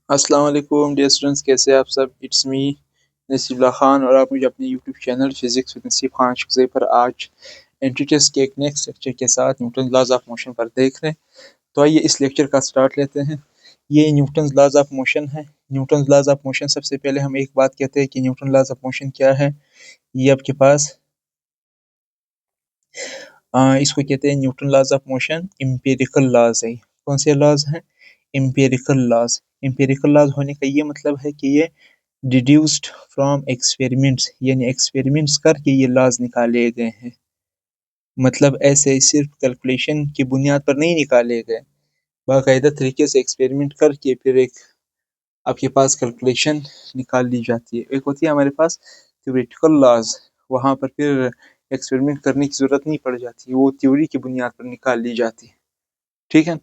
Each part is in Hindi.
अस्सलाम वालेकुम डियर स्टूडेंट्स, कैसे आप सब। इट्स मी नसीबुल्लाह खान और आप मुझे अपने यूट्यूब चैनल फिजिक्स विद नसीब खान शुक्से पर आज एंट्री टेस्ट के एक नेक्स्ट लेक्चर के साथ न्यूटन लॉज ऑफ मोशन पर देख रहे हैं। तो आइए इस लेक्चर का स्टार्ट लेते हैं। ये न्यूटन लॉज ऑफ मोशन है। न्यूटन लॉज ऑफ मोशन, सबसे पहले हम एक बात कहते हैं कि न्यूटन लॉज ऑफ मोशन क्या है। ये आपके पास इसको कहते हैं Newton laws of motion empirical laws है। कौन से लॉज हैं? Empirical laws. एम्पिरिकल लॉज होने का ये मतलब है कि ये डिड्यूस्ड फ्रॉम एक्सपेरिमेंट्स, यानी एक्सपेरिमेंट्स करके ये लॉज निकाले गए हैं। मतलब ऐसे सिर्फ कैलकुलेशन की बुनियाद पर नहीं निकाले गए, बाकायदा तरीके से एक्सपेरिमेंट करके फिर एक आपके पास कैलकुलेशन निकाल ली जाती है। एक होती है हमारे पास थ्योरेटिकल लॉज, वहाँ पर फिर एक्सपेरिमेंट करने की ज़रूरत नहीं पड़ जाती, वो थ्योरी की बुनियाद पर निकाल ली जाती है। ठीक है।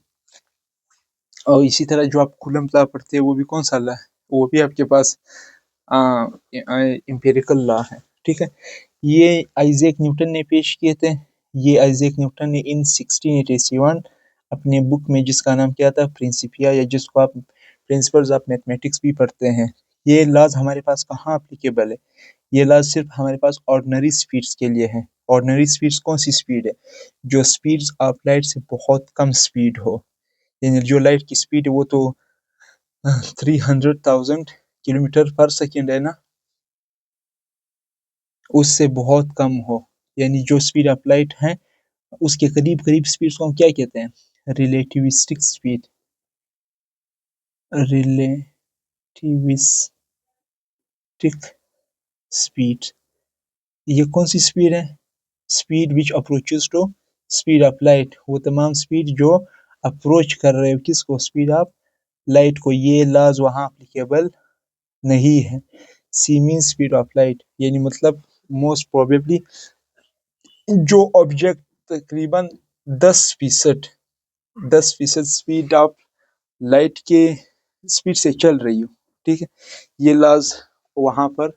और इसी तरह जो आप कूलम लॉ पढ़ते हैं वो भी कौन सा लॉ है? वो भी आपके पास एम्पिरिकल लॉ है। ठीक है। ये आइजैक न्यूटन ने पेश किए थे। ये आइजैक न्यूटन ने इन 1687 अपने बुक में, जिसका नाम क्या था, प्रिंसिपिया, या जिसको आप प्रिंसिपल्स ऑफ मैथमेटिक्स भी पढ़ते हैं। ये लॉज हमारे पास कहाँ अप्लीकेबल है? ये लॉज सिर्फ हमारे पास ऑर्डिनरी स्पीड्स के लिए है। ऑर्डिनरी स्पीड्स कौन सी स्पीड है? जो स्पीड्स ऑफ लाइट से बहुत कम स्पीड हो, यानी जो लाइट की स्पीड है वो तो 300,000 किलोमीटर पर सेकेंड है ना, उससे बहुत कम हो, यानी जो स्पीड ऑफ लाइट है उसके करीब करीब स्पीड को हम क्या कहते हैं? Relativistic speed. रिलेटिविस्टिक स्पीड, ये कौन सी स्पीड है? Speed which approaches to speed of light. वो तमाम स्पीड जो अप्रोच कर रहे हो किसको? स्पीड ऑफ लाइट को। ये लॉज वहाँ अप्लीकेबल नहीं है। सी मीन स्पीड ऑफ लाइट, यानी मतलब मोस्ट प्रोबेबली जो ऑब्जेक्ट तकरीबन 10% 10% स्पीड ऑफ लाइट के स्पीड से चल रही हो। ठीक है। ये लॉज वहाँ पर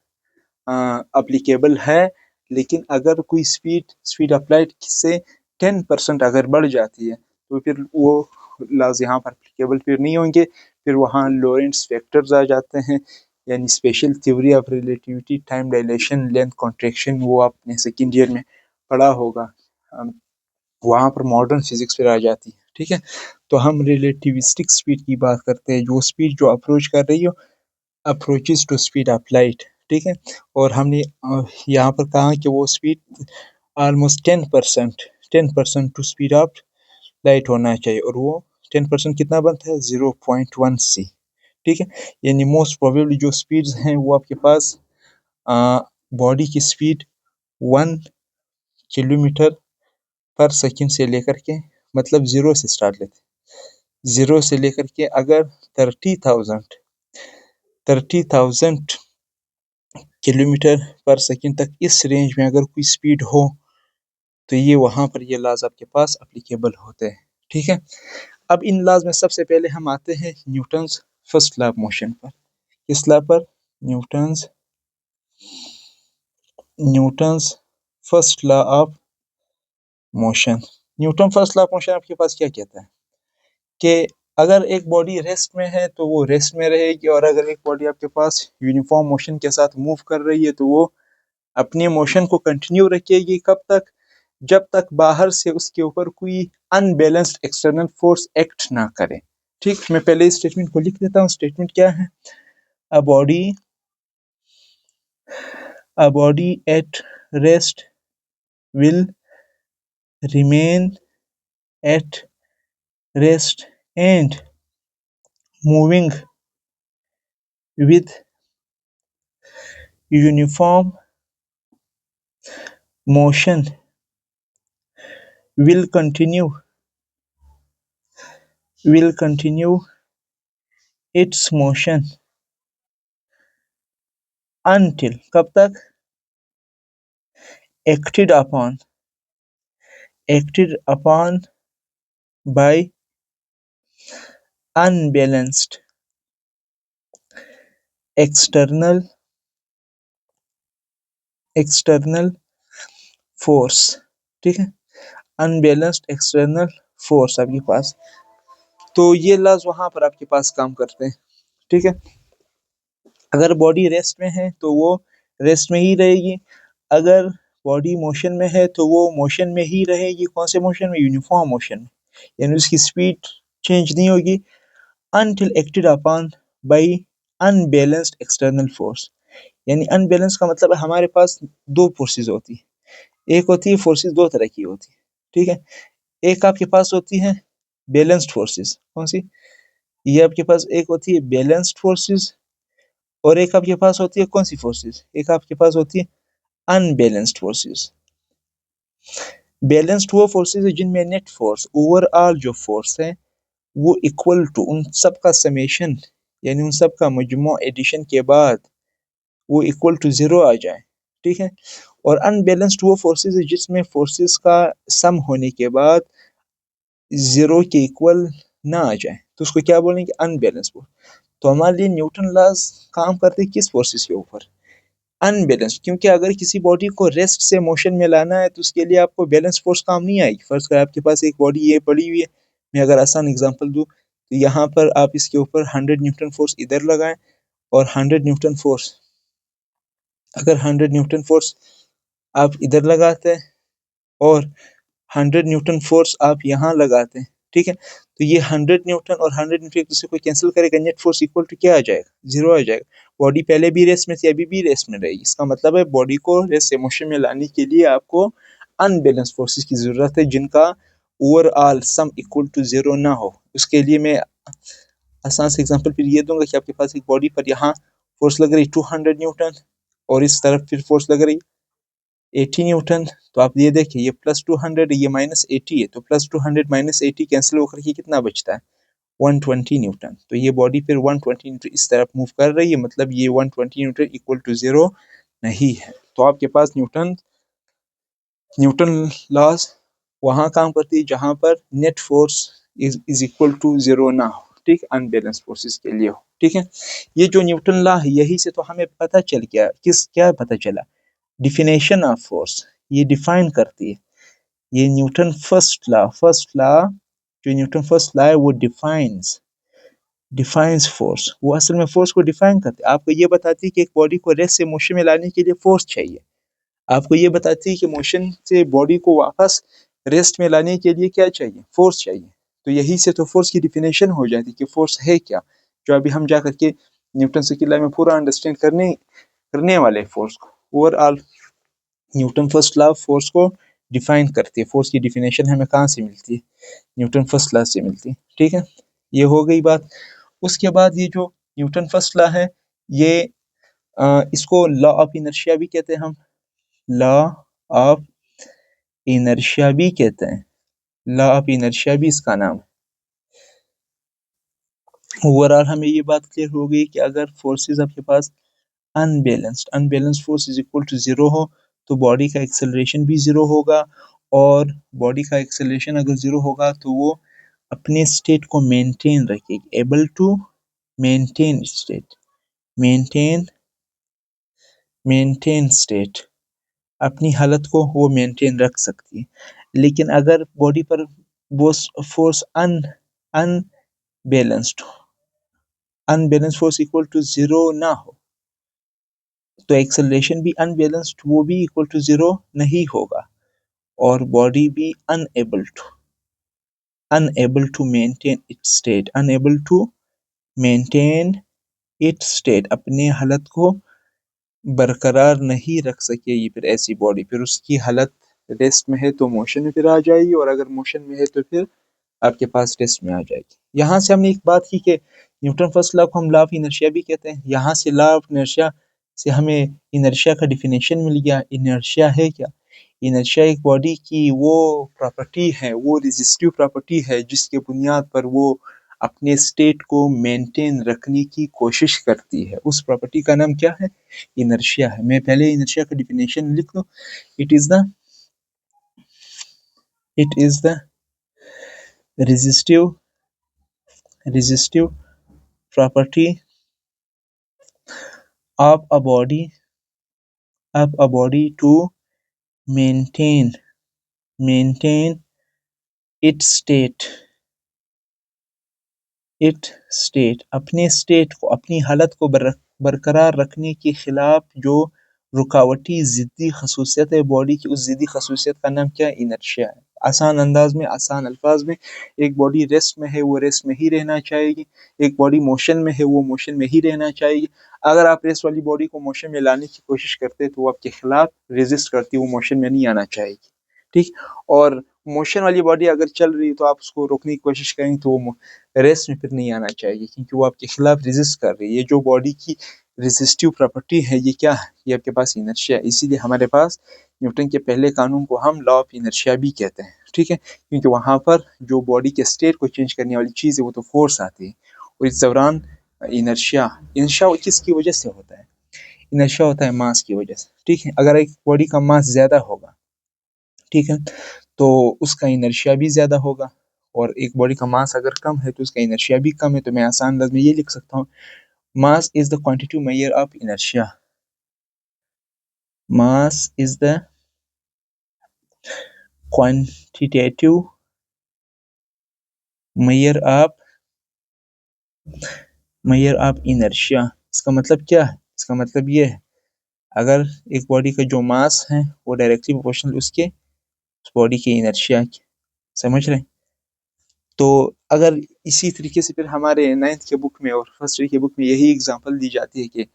अप्लीकेबल है, लेकिन अगर कोई स्पीड ऑफ लाइट से 10% अगर बढ़ जाती है तो फिर वो लॉज यहाँ पर अप्लीकेबल फिर नहीं होंगे। फिर वहाँ लॉरेंट्ज फैक्टर्स आ जाते हैं, यानी special theory of relativity, time dilation, length contraction, वो आपने सेकेंड ईयर में पढ़ा होगा। वहाँ पर मॉडर्न फिजिक्स फिर आ जाती है। ठीक है। तो हम रिलेटिविस्टिक स्पीड की बात करते हैं, जो स्पीड जो अप्रोच कर रही हो, approaches to speed of light. ठीक है। और हमने यहाँ पर कहा कि वो speed almost 10% to speed of light होना चाहिए, और वो 10% कितना बनता है? 0.1 c। ठीक है। यानी मोस्ट प्रोबेबली जो स्पीड्स हैं वो आपके पास बॉडी की स्पीड 1 किलोमीटर पर सेकंड से लेकर के, मतलब जीरो से स्टार्ट लेते, जीरो से लेकर के अगर 30,000 किलोमीटर पर सेकंड तक, इस रेंज में अगर कोई स्पीड हो तो ये वहां पर ये लॉज आपके पास अप्लीकेबल होते हैं। ठीक है। अब इन लॉज में सबसे पहले हम आते हैं Newton's first law of motion पर। किस लॉ पर? Newton's Newton's first law of motion. Newton first law of motion आपके पास क्या कहता है कि अगर एक बॉडी रेस्ट में है तो वो रेस्ट में रहेगी, और अगर एक बॉडी आपके पास यूनिफॉर्म मोशन के साथ मूव कर रही है तो वो अपने मोशन को कंटिन्यू रखेगी। कब तक? जब तक बाहर से उसके ऊपर कोई अनबैलेंस्ड एक्सटर्नल फोर्स एक्ट ना करे। ठीक। मैं पहले इस स्टेटमेंट को लिख देता हूँ। स्टेटमेंट क्या है? A body at rest will remain at rest and moving with uniform motion will continue its motion until, कब तक? acted upon by unbalanced external force। ठीक है। अनबैलेंस्ड एक्सटर्नल फोर्स आपके पास, तो ये लॉज वहां पर आपके पास काम करते हैं। ठीक है। अगर बॉडी रेस्ट में है तो वो रेस्ट में ही रहेगी, अगर बॉडी मोशन में है तो वो मोशन में ही रहेगी। कौन से मोशन में? यूनिफॉर्म मोशन में, यानी उसकी स्पीड चेंज नहीं होगी until acted upon by unbalanced external force। यानी अनबैलेंस का मतलब है हमारे पास दो फोर्सेस होती है। एक होती है फोर्सेस दो तरह की होती है, ठीक है। एक आपके पास होती है बैलेंस्ड फोर्सेस। कौन सी? ये आपके पास एक होती है बैलेंस्ड फोर्सेस, और एक आपके पास होती है कौन सी फोर्सेस? एक आपके पास होती है अनबैलेंस्ड फोर्सेस। बैलेंस्ड वो फोर्सेस है जिनमें नेट फोर्स, ओवरऑल जो फोर्स है वो इक्वल टू उन सब का समेशन, यानी उन सब का मजमू एडिशन के बाद वो इक्वल टू जीरो आ जाए, ठीक है। और अनबैलेंस्ड वो फोर्सेस है जिसमें फोर्सेस का सम होने के बाद जीरो के इक्वल ना आ जाए, तो उसको क्या बोलेंगे? Unbalanced force. तो हमारे लिए न्यूटन लॉज काम करते हैं किस फोर्सेस के ऊपर? अनबैलेंस्ड। क्योंकि अगर किसी बॉडी को रेस्ट से मोशन में लाना है तो उसके लिए आपको बैलेंस फोर्स काम नहीं आएगी। फर्स्ट कर आपके पास एक बॉडी ये पड़ी हुई है, मैं अगर आसान एग्जांपल दूं तो यहाँ पर आप इसके ऊपर 100 न्यूटन फोर्स इधर लगाएं और 100 न्यूटन फोर्स, अगर 100 न्यूटन फोर्स आप इधर लगाते हैं और 100 न्यूटन फोर्स आप यहाँ लगाते हैं, ठीक है, तो ये 100 न्यूटन और 100 न्यूटन एक दूसरे को कैंसिल करेगा, नेट फोर्स इक्वल टू क्या आ जाएगा? जीरो आ जाएगा। बॉडी पहले भी रेस्ट में थी, अभी भी रेस्ट में रहेगी। इसका मतलब है बॉडी को रेस्ट से मोशन में लाने के लिए आपको अनबैलेंस फोर्सेस की जरूरत है जिनका overall sum equal to zero ना हो। उसके लिए मैं आसान से एग्जांपल फिर ये दूंगा कि आपके पास एक बॉडी पर यहाँ फोर्स लग रही 200 न्यूटन और इस तरफ फिर फोर्स लग रही 80 न्यूटन। तो आप ये देखिए, ये प्लस 200 ये माइनस 80 है, तो प्लस 200 माइनस 80 कैंसिल होकर के कितना बचता है? 120 न्यूटन। तो ये बॉडी फिर 120 न्यूटन इस तरफ मूव कर रही है, मतलब ये 120 न्यूटन इक्वल टू जीरो नहीं है। तो आपके पास न्यूटन लॉज वहां काम करती है जहां पर net force is equal to zero ना हो, ठीक, अनबैलेंस फोर्सेस के लिए हो, ठीक है। ये जो न्यूटन लॉ है यही से तो हमें पता चल गया, क्या पता चला? डिफिनेशन ऑफ फोर्स ये डिफाइन करती है। ये न्यूटन फर्स्ट लॉ जो न्यूटन फर्स्ट लॉ है वो डिफाइंस फोर्स। वो असल में फोर्स को डिफाइन करते हैं। आपको ये बताती है कि एक बॉडी को रेस्ट से मोशन में लाने के लिए फोर्स चाहिए। आपको ये बताती है कि मोशन से बॉडी को वापस रेस्ट में लाने के लिए क्या चाहिए? फोर्स चाहिए। तो यही से तो फोर्स की डिफिनेशन हो जाती है कि फोर्स है क्या, जो अभी हम जा करके न्यूटन से किला में पूरा अंडरस्टैंड करने वाले फोर्स को। Overall Newton first law force को डिफाइन करती है। फोर्स की डिफिनेशन हमें कहाँ से मिलती है? न्यूटन फर्स्ट लॉ से मिलती है, ठीक है। ये हो गई बात। उसके बाद ये जो न्यूटन फर्स्ट लॉ है ये इसको लॉ ऑफ इनर्शिया भी कहते हैं हम, लॉ ऑफ इनर्शिया भी कहते हैं, लॉ ऑफ इनर्शिया भी इसका नाम है। ओवरऑल हमें ये बात क्लियर हो गई कि अगर फोर्सेस आपके पास unbalanced force is equal to zero हो तो बॉडी का एक्सेलरेशन भी जीरो होगा, और बॉडी का एक्सेलरेशन अगर जीरो होगा तो वो अपने स्टेट को मेंटेन रखेगी, able to maintain state, maintain maintain state, अपनी हालत को वो मेंटेन रख सकती है। लेकिन अगर बॉडी पर वो force unbalanced unbalanced force equal to zero ना हो तो एक्सेलरेशन भी अनबैलेंस्ड वो भी इक्वल टू जीरो नहीं होगा, और बॉडी भी unable to maintain its state, unable to maintain its state, अपने हालत को बरकरार नहीं रख सकेगी। फिर ऐसी बॉडी, फिर उसकी हालत रेस्ट में है तो मोशन में फिर आ जाएगी, और अगर मोशन में है तो फिर आपके पास रेस्ट में आ जाएगी। यहाँ से हमने एक बात की कि न्यूटन फर्स्ट लॉ को हम लॉ ऑफ इनर्शिया भी कहते हैं। यहाँ से लॉ ऑफ इनर्शिया से हमें इनर्शिया का डिफिनेशन मिल गया। इनर्शिया है क्या? इनर्शिया एक बॉडी की वो प्रॉपर्टी है, वो रेजिस्टिव प्रॉपर्टी है जिसके बुनियाद पर वो अपने स्टेट को मेंटेन रखने की कोशिश करती है। उस प्रॉपर्टी का नाम क्या है? इनर्शिया है। मैं पहले इनर्शिया का डिफिनेशन लिख दूं। It is the it is the resistive property of a body to maintain its state it state, अपने स्टेट को, अपनी हालत को बरकरार रखने के खिलाफ जो रुकावटी ज़िद्दी खसूसियत है बॉडी की, उस ज़िद्दी खसूसियत का नाम क्या है? इनर्शिया है। आसान अंदाज में, आसान अल्फाज में, एक बॉडी रेस्ट में है वो रेस्ट में ही रहना चाहेगी, एक बॉडी मोशन में है वो मोशन में ही रहना चाहेगी। अगर आप रेस्ट वाली बॉडी को मोशन में लाने की कोशिश करते हैं तो वो आपके खिलाफ रेजिस्ट करती है, वो मोशन में नहीं आना चाहेगी। ठीक। और मोशन वाली बॉडी अगर चल रही है तो आप उसको रोकने की कोशिश करेंगे तो वो रेस्ट में फिर नहीं आना चाहिए, क्योंकि वो आपके खिलाफ रेजिस्ट कर रही है। ये जो बॉडी की रेजिस्टिव प्रॉपर्टी है ये क्या है? ये आपके पास इनर्शिया। इसीलिए हमारे पास न्यूटन के पहले कानून को हम लॉ ऑफ इनर्शिया भी कहते हैं। ठीक है, क्योंकि वहां पर जो बॉडी के स्टेट को चेंज करने वाली चीज है वो तो फोर्स आती है, और इस दौरान इनर्शिया, इनर्शिया किसकी वजह से होता है? इनर्शिया होता है मास की वजह से। ठीक है, अगर एक बॉडी का मास ज्यादा होगा, ठीक है, तो उसका इनर्शिया भी ज्यादा होगा, और एक बॉडी का मास अगर कम है तो उसका इनर्शिया भी कम है। तो मैं आसान अंदाज में ये लिख सकता हूँ, mass is the quantity measure of inertia. Mass is the quantitative measure of inertia. इसका मतलब क्या है? इसका मतलब ये है, अगर एक बॉडी का जो मास है वो डायरेक्टली प्रोपोर्शनल उसके उस बॉडी के इनर्शिया की। समझ रहे हैं? तो अगर इसी तरीके से फिर हमारे 9th के बुक में और फर्स्ट ईयर के बुक में यही एग्जांपल दी जाती है कि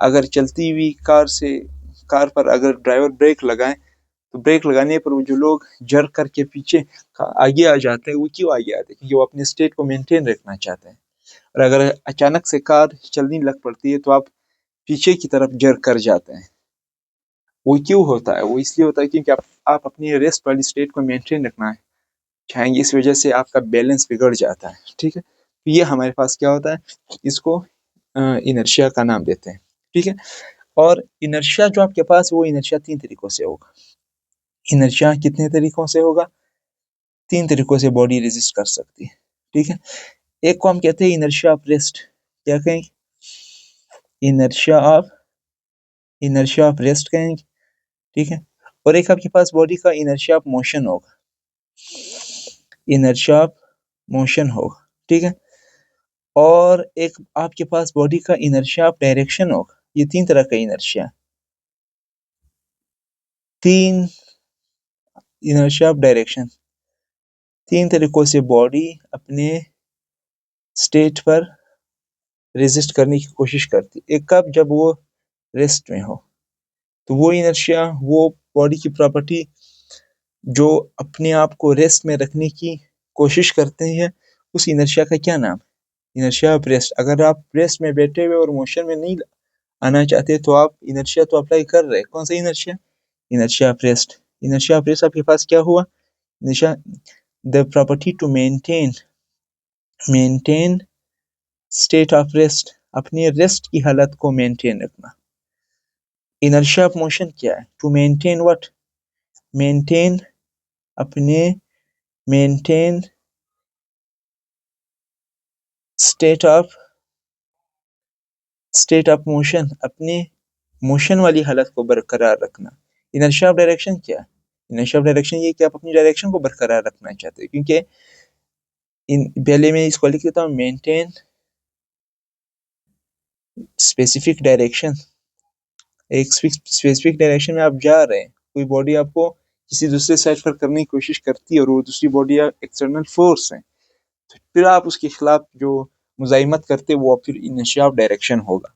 अगर चलती हुई कार पर अगर ड्राइवर ब्रेक लगाए तो ब्रेक लगाने पर वो जो लोग जर्क करके पीछे आगे आ जाते हैं, वो क्यों आगे आते हैं? क्योंकि वो अपने स्टेट को मेंटेन रखना चाहते हैं। और अगर अचानक से कार चलने लग पड़ती है तो आप पीछे की तरफ जर्क कर जाते हैं। वो क्यों होता है? वो इसलिए होता है क्योंकि आप अपनी रेस्ट वाली स्टेट को मेंटेन रखना चाहेंगे, इस वजह से आपका बैलेंस बिगड़ जाता है। ठीक है, तो ये हमारे पास क्या होता है, इसको इनर्शिया का नाम देते हैं। ठीक है, और इनर्शिया जो आपके पास वो इनर्शिया 3 तरीकों से होगा। इनर्शिया कितने तरीकों से होगा? 3 तरीकों से बॉडी रेजिस्ट कर सकती है। ठीक है, एक को हम कहते हैं इनर्शिया ऑफ रेस्ट। क्या कहेंगे? इनर्शिया ऑफ रेस्ट कहेंगे। ठीक है, और एक आपके पास बॉडी का इनर्शिया ऑफ मोशन होगा। इनर्शिया ऑफ मोशन होगा। ठीक है, और एक आपके पास बॉडी का इनर्शिया ऑफ डायरेक्शन होगा। ये 3 तरह का इनर्शिया, 3 इनर्शिया ऑफ डायरेक्शन। 3 तरीकों से बॉडी अपने स्टेट पर रेजिस्ट करने की कोशिश करती है। एक कब? जब वो रेस्ट में हो, तो वो इनर्शिया, वो बॉडी की प्रॉपर्टी जो अपने आप को रेस्ट में रखने की कोशिश करते हैं, उस इनर्शिया का क्या नाम? Inertia of rest. अगर आप रेस्ट में बैठे हुए और मोशन में नहीं आना चाहते तो आप इनर्शिया तो अप्लाई कर रहे हैं। कौन सा inertia? Inertia of rest. Inertia of rest आपके पास क्या हुआ? Inertia, the property to maintain state of rest, अपनी रेस्ट की हालत को मेंटेन रखना। इनर्शिया ऑफ मोशन क्या है? To maintain what? मेंटेन अपने मेंटेन स्टेट ऑफ मोशन, अपने मोशन वाली हालत को बरकरार रखना। इनर्शिया ऑफ डायरेक्शन क्या है? इनर्शिया ऑफ डायरेक्शन ये कि आप अपनी डायरेक्शन को बरकरार रखना चाहते हैं, क्योंकि पहले मैं इसको लिख देता हूँ, मेंटेन स्पेसिफिक डायरेक्शन। एक स्पेसिफिक डायरेक्शन में आप जा रहे हैं, कोई बॉडी आपको किसी दूसरे साइड पर करने की कोशिश करती है और वो दूसरी बॉडी एक्सटर्नल फोर्स है, तो फिर आप उसके खिलाफ जो मुजाहिमत करते हैं वो फिर इनर्शिया ऑफ डायरेक्शन होगा।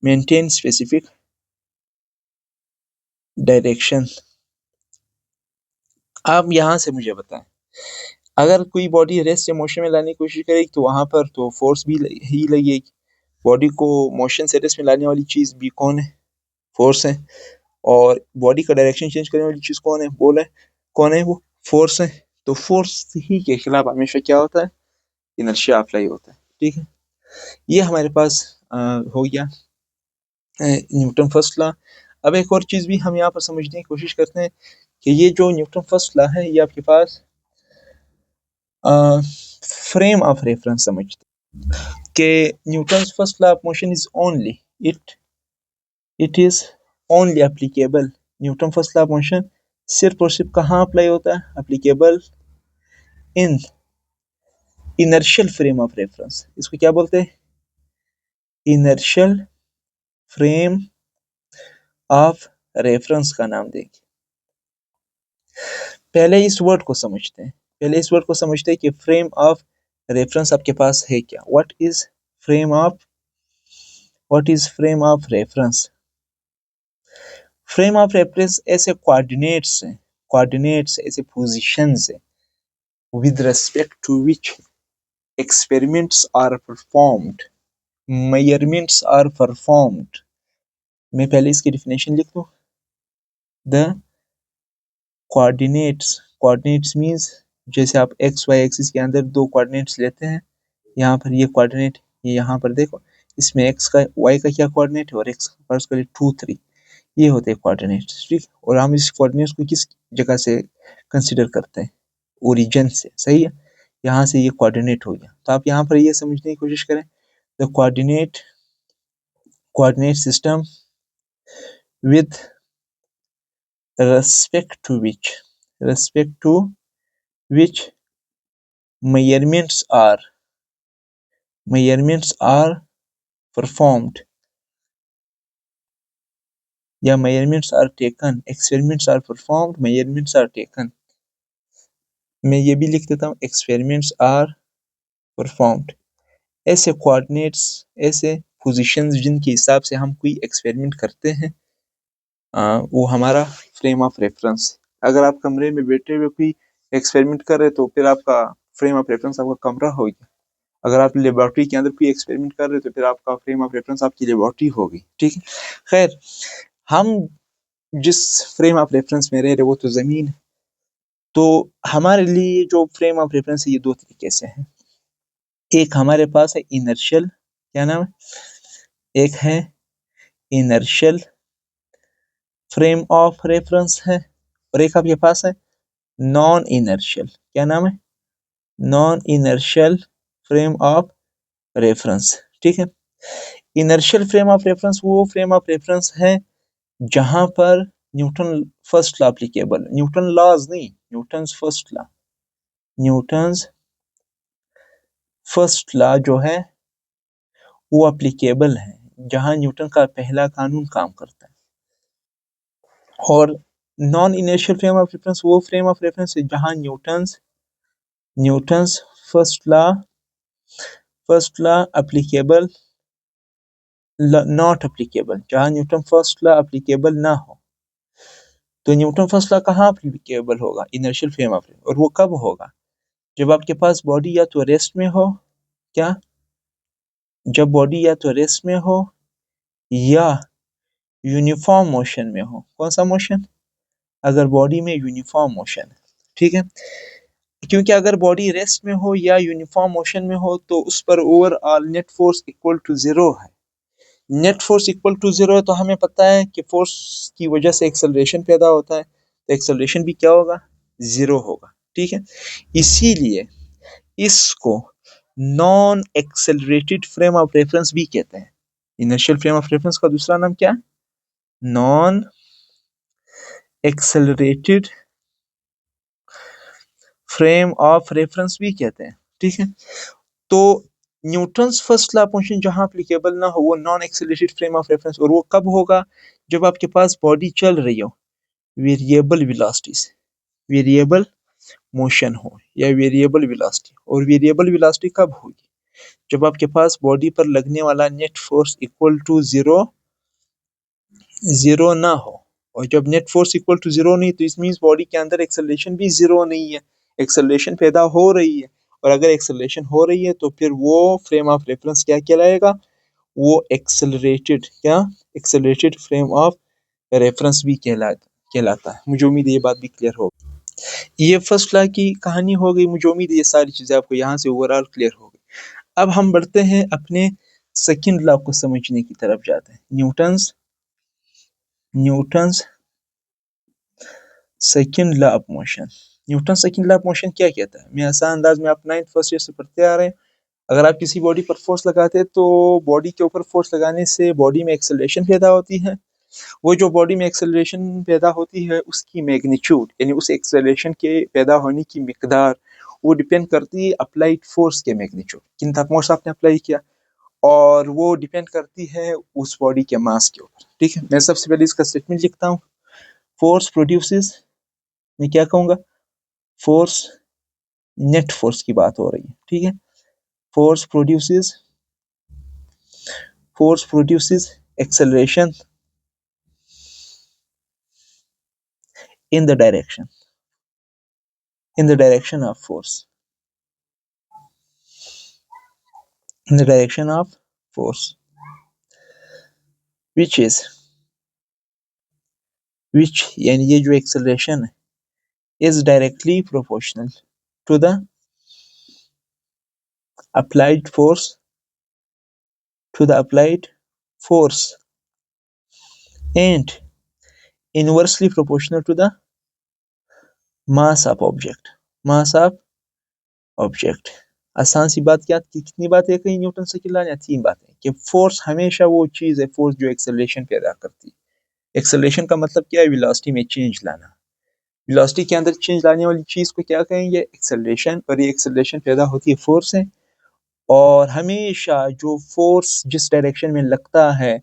Maintain specific direction. आप यहाँ से मुझे बताएं, अगर कोई बॉडी रेस्ट से मोशन में लाने की कोशिश करेगी तो वहां पर तो फोर्स भी ही लगेगी। बॉडी को मोशन से रेस्ट में लाने वाली चीज भी कौन है? फोर्स है। और बॉडी का डायरेक्शन चेंज करने वाली चीज कौन है? बोल है कौन है? वो फोर्स है। तो फोर्स ही के खिलाफ हमेशा क्या होता है? इनर्शिया अप्लाई होता है। ठीक है, ये हमारे पास हो गया न्यूटन फर्स्ट लॉ। अब एक और चीज भी हम यहाँ पर समझने की कोशिश करते हैं कि ये जो न्यूटन फर्स्ट लॉ है ये आपके पास फ्रेम ऑफ रेफरेंस समझते हैं कि Newton first law of motion is only it is only applicable. Newton first law of motion सिर्फ और सिर्फ कहाँ अप्लाई होता है? Applicable in inertial frame of reference, इसको क्या बोलते हैं? इनर्शियल फ्रेम ऑफ रेफरेंस का नाम देंगे। पहले इस वर्ड को समझते हैं, कि फ्रेम ऑफ रेफरेंस आपके पास है क्या? What is frame of reference? Frame of reference ऐसे कोऑर्डिनेट्स हैं, ऐसे पोजीशंस हैं with respect to which experiments are performed, measurements are performed। मैं पहले इसकी डेफिनेशन लिख दूं। The coordinates means जैसे आप x y एक्सिस के अंदर दो कोऑर्डिनेट्स लेते हैं, यहाँ पर ये कोऑर्डिनेट, ये यहाँ पर देखो, इसमें x का y का क्या कोऑर्डिनेट है और x का फर्स्ट करें 2 3, ये होते हैं कोऑर्डिनेट्स, ठीक। और हम इस कोऑर्डिनेट्स को किस जगह से कंसीडर करते हैं? ओरिजिन से, सही है। यहाँ से ये कोऑर्डिनेट हो गया, तो आप यहाँ पर ये समझने की कोशिश करें, the coordinate system with respect to which measurements are performed या measurements are taken, experiments are performed, measurements are taken। मैं ये भी लिख देता हूँ, experiments are performed। ऐसे कोऑर्डिनेट्स, ऐसे पोजीशंस जिनके हिसाब से हम कोई एक्सपेरिमेंट करते हैं, वो हमारा फ्रेम ऑफ रेफरेंस। अगर आप कमरे में बैठे हुए कोई एक्सपेरिमेंट कर रहे, तो फिर आपका फ्रेम ऑफ रेफरेंस आपका कमरा हो गया। अगर आप लेबोरेटरी के अंदर कोई एक्सपेरिमेंट कर रहे, तो फिर आपका फ्रेम ऑफ रेफरेंस आपकी लेबोरेटरी होगी, ठीक है। खैर, हम जिस फ्रेम ऑफ रेफरेंस में रह रहे वो तो जमीन है। तो हमारे लिए जो फ्रेम ऑफ रेफरेंस है, ये दो तरीके से है। एक हमारे पास है इनर्शियल, क्या नाम है? एक है इनर्शियल फ्रेम ऑफ रेफरेंस है, और एक आपके पास है नॉन इनर्शियल, क्या नाम है? Non inertial frame of reference, ठीक है। इनर्शियल फ्रेम ऑफ रेफरेंस वो फ्रेम ऑफ रेफरेंस है जहां पर Newton first law applicable, Newton laws नहीं, न्यूटन्स फर्स्ट लॉ जो है वो एप्लीकेबल है, जहां न्यूटन का पहला कानून काम करता है। और non inertial frame of reference वो फ्रेम ऑफ रेफरेंस है जहां Newton's first law applicable, not applicable, जहां न्यूटन फर्स्ट लॉ एप्लीकेबल ना हो। तो न्यूटन फर्स्ट लॉ कहाँ एप्लीकेबल होगा? Inertial frame of reference. और वो कब होगा? जब आपके पास बॉडी या तो रेस्ट में हो, क्या? जब बॉडी या तो रेस्ट में हो या यूनिफॉर्म मोशन में हो। कौन सा मोशन? अगर बॉडी में यूनिफॉर्म मोशन है, ठीक है। क्योंकि अगर बॉडी रेस्ट में हो या यूनिफॉर्म मोशन में हो, तो उस पर overall net force equal to 0 है। नेट फोर्स इक्वल टू 0 है, तो हमें पता है कि फोर्स की वजह से एक्सेलरेशन पैदा होता है, तो एक्सेलरेशन भी क्या होगा? 0 होगा, ठीक है। इसीलिए इसको non accelerated frame of reference भी कहते हैं। इनर्शियल फ्रेम ऑफ रेफरेंस का दूसरा नाम क्या है? Non accelerated frame of reference भी कहते हैं, ठीक है। तो Newton's first law of motion जहां एप्लीकेबल ना हो, वो non accelerated frame of reference. और वो कब होगा? जब आपके पास बॉडी चल रही हो वेरिएबल वेलोसिटी से, वेरिएबल मोशन हो या वेरिएबल वेलोसिटी। और वेरिएबल वेलोसिटी कब होगी? जब आपके पास बॉडी पर लगने वाला नेट फोर्स इक्वल टू 0 ना हो। और जब नेट फोर्स इक्वल टू 0 नहीं, तो इस मींस बॉडी के अंदर एक्सेलरेशन भी 0 नहीं है, एक्सेलरेशन पैदा हो रही है। और अगर एक्सेलरेशन हो रही है, तो फिर वो फ्रेम ऑफ रेफरेंस क्या कहलाएगा? वो एक्सेलरेटेड फ्रेम ऑफ रेफरेंस भी कहलाता है। मुझे उम्मीद है ये बात भी क्लियर हो। ये फर्स्ट लॉ की कहानी हो गई। मुझे उम्मीद है ये सारी चीजें आपको यहाँ से ओवरऑल क्लियर हो गई। अब हम बढ़ते हैं अपने सेकंड लॉ को समझने की तरफ जाते हैं, Newton's second law of motion. Newton second law of motion क्या कहता है? मैं आसान अंदाज में, आप 9th फर्स्ट ईयर से पढ़ते आ रहे हैं। अगर आप किसी बॉडी पर फोर्स लगाते हैं, तो बॉडी के ऊपर फोर्स लगाने से बॉडी में एक्सेलरेशन पैदा होती है। वो जो बॉडी में एक्सेलरेशन पैदा होती है, उसकी मैग्नीट्यूड, यानी उस एक्सेलरेशन के पैदा होने की मिकदार, वो डिपेंड करती है अप्लाइड फोर्स के मैग्नीट्यूड, किन तक फोर्स आपने अप्लाई किया, और वो डिपेंड करती है उस बॉडी के मास के ऊपर। ठीक है, मैं सबसे पहले इसका स्टेटमेंट लिखता हूँ। फोर्स प्रोड्यूसेस, मैं क्या कहूँगा, फोर्स, नेट फोर्स की बात हो रही है। ठीक है, force produces acceleration in the direction of force, in the direction of force, which यानी ये जो acceleration है is directly proportional to the applied force and inversely proportional to the mass of object। आसान सी बात, क्या कितनी बातें कही न्यूटन से खिलाने, 3 बातें, कि फोर्स हमेशा वो चीज है, फोर्स जो एक्सेलरेशन पैदा करती है। एक्सेलरेशन का मतलब क्या है, वेलोसिटी में चेंज लाना। वेलोसिटी के अंदर चेंज लाने वाली चीज को क्या कहेंगे, एक्सेलरेशन। और ये एक्सेलरेशन पैदा होती है फोर्स से, और हमेशा जो फोर्स जिस डायरेक्शन में लगता है,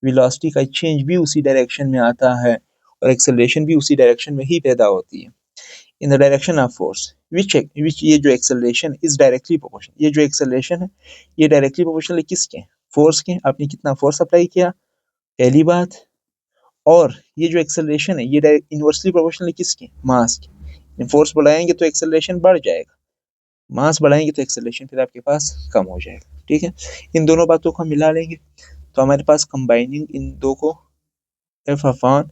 वेलोसिटी का चेंज भी उसी डायरेक्शन में आता है, और एक्सेलरेशन भी उसी डायरेक्शन में ही पैदा होती है। In the direction of force which ये जो एक्सेलरेशन इज डायरेक्टली प्रोपोर्शनल, ये जो एक्सेलरेशन है ये डायरेक्टली प्रोपोर्शनल है किसके, फोर्स के। आपने कितना फोर्स अप्लाई किया, पहली बात। और ये जो एक्सेलरेशन है ये इनवर्सली प्रोपोर्शनल है किसके, मास के। फोर्स बढ़ाएंगे तो एक्सेलरेशन बढ़ जाएगा, मास बढ़ाएंगे तो एक्सेलरेशन फिर आपके पास कम हो जाएगा। ठीक है, इन दोनों बातों को हम मिला लेंगे तो हमारे पास कंबाइनिंग इन दो को एफ अपॉन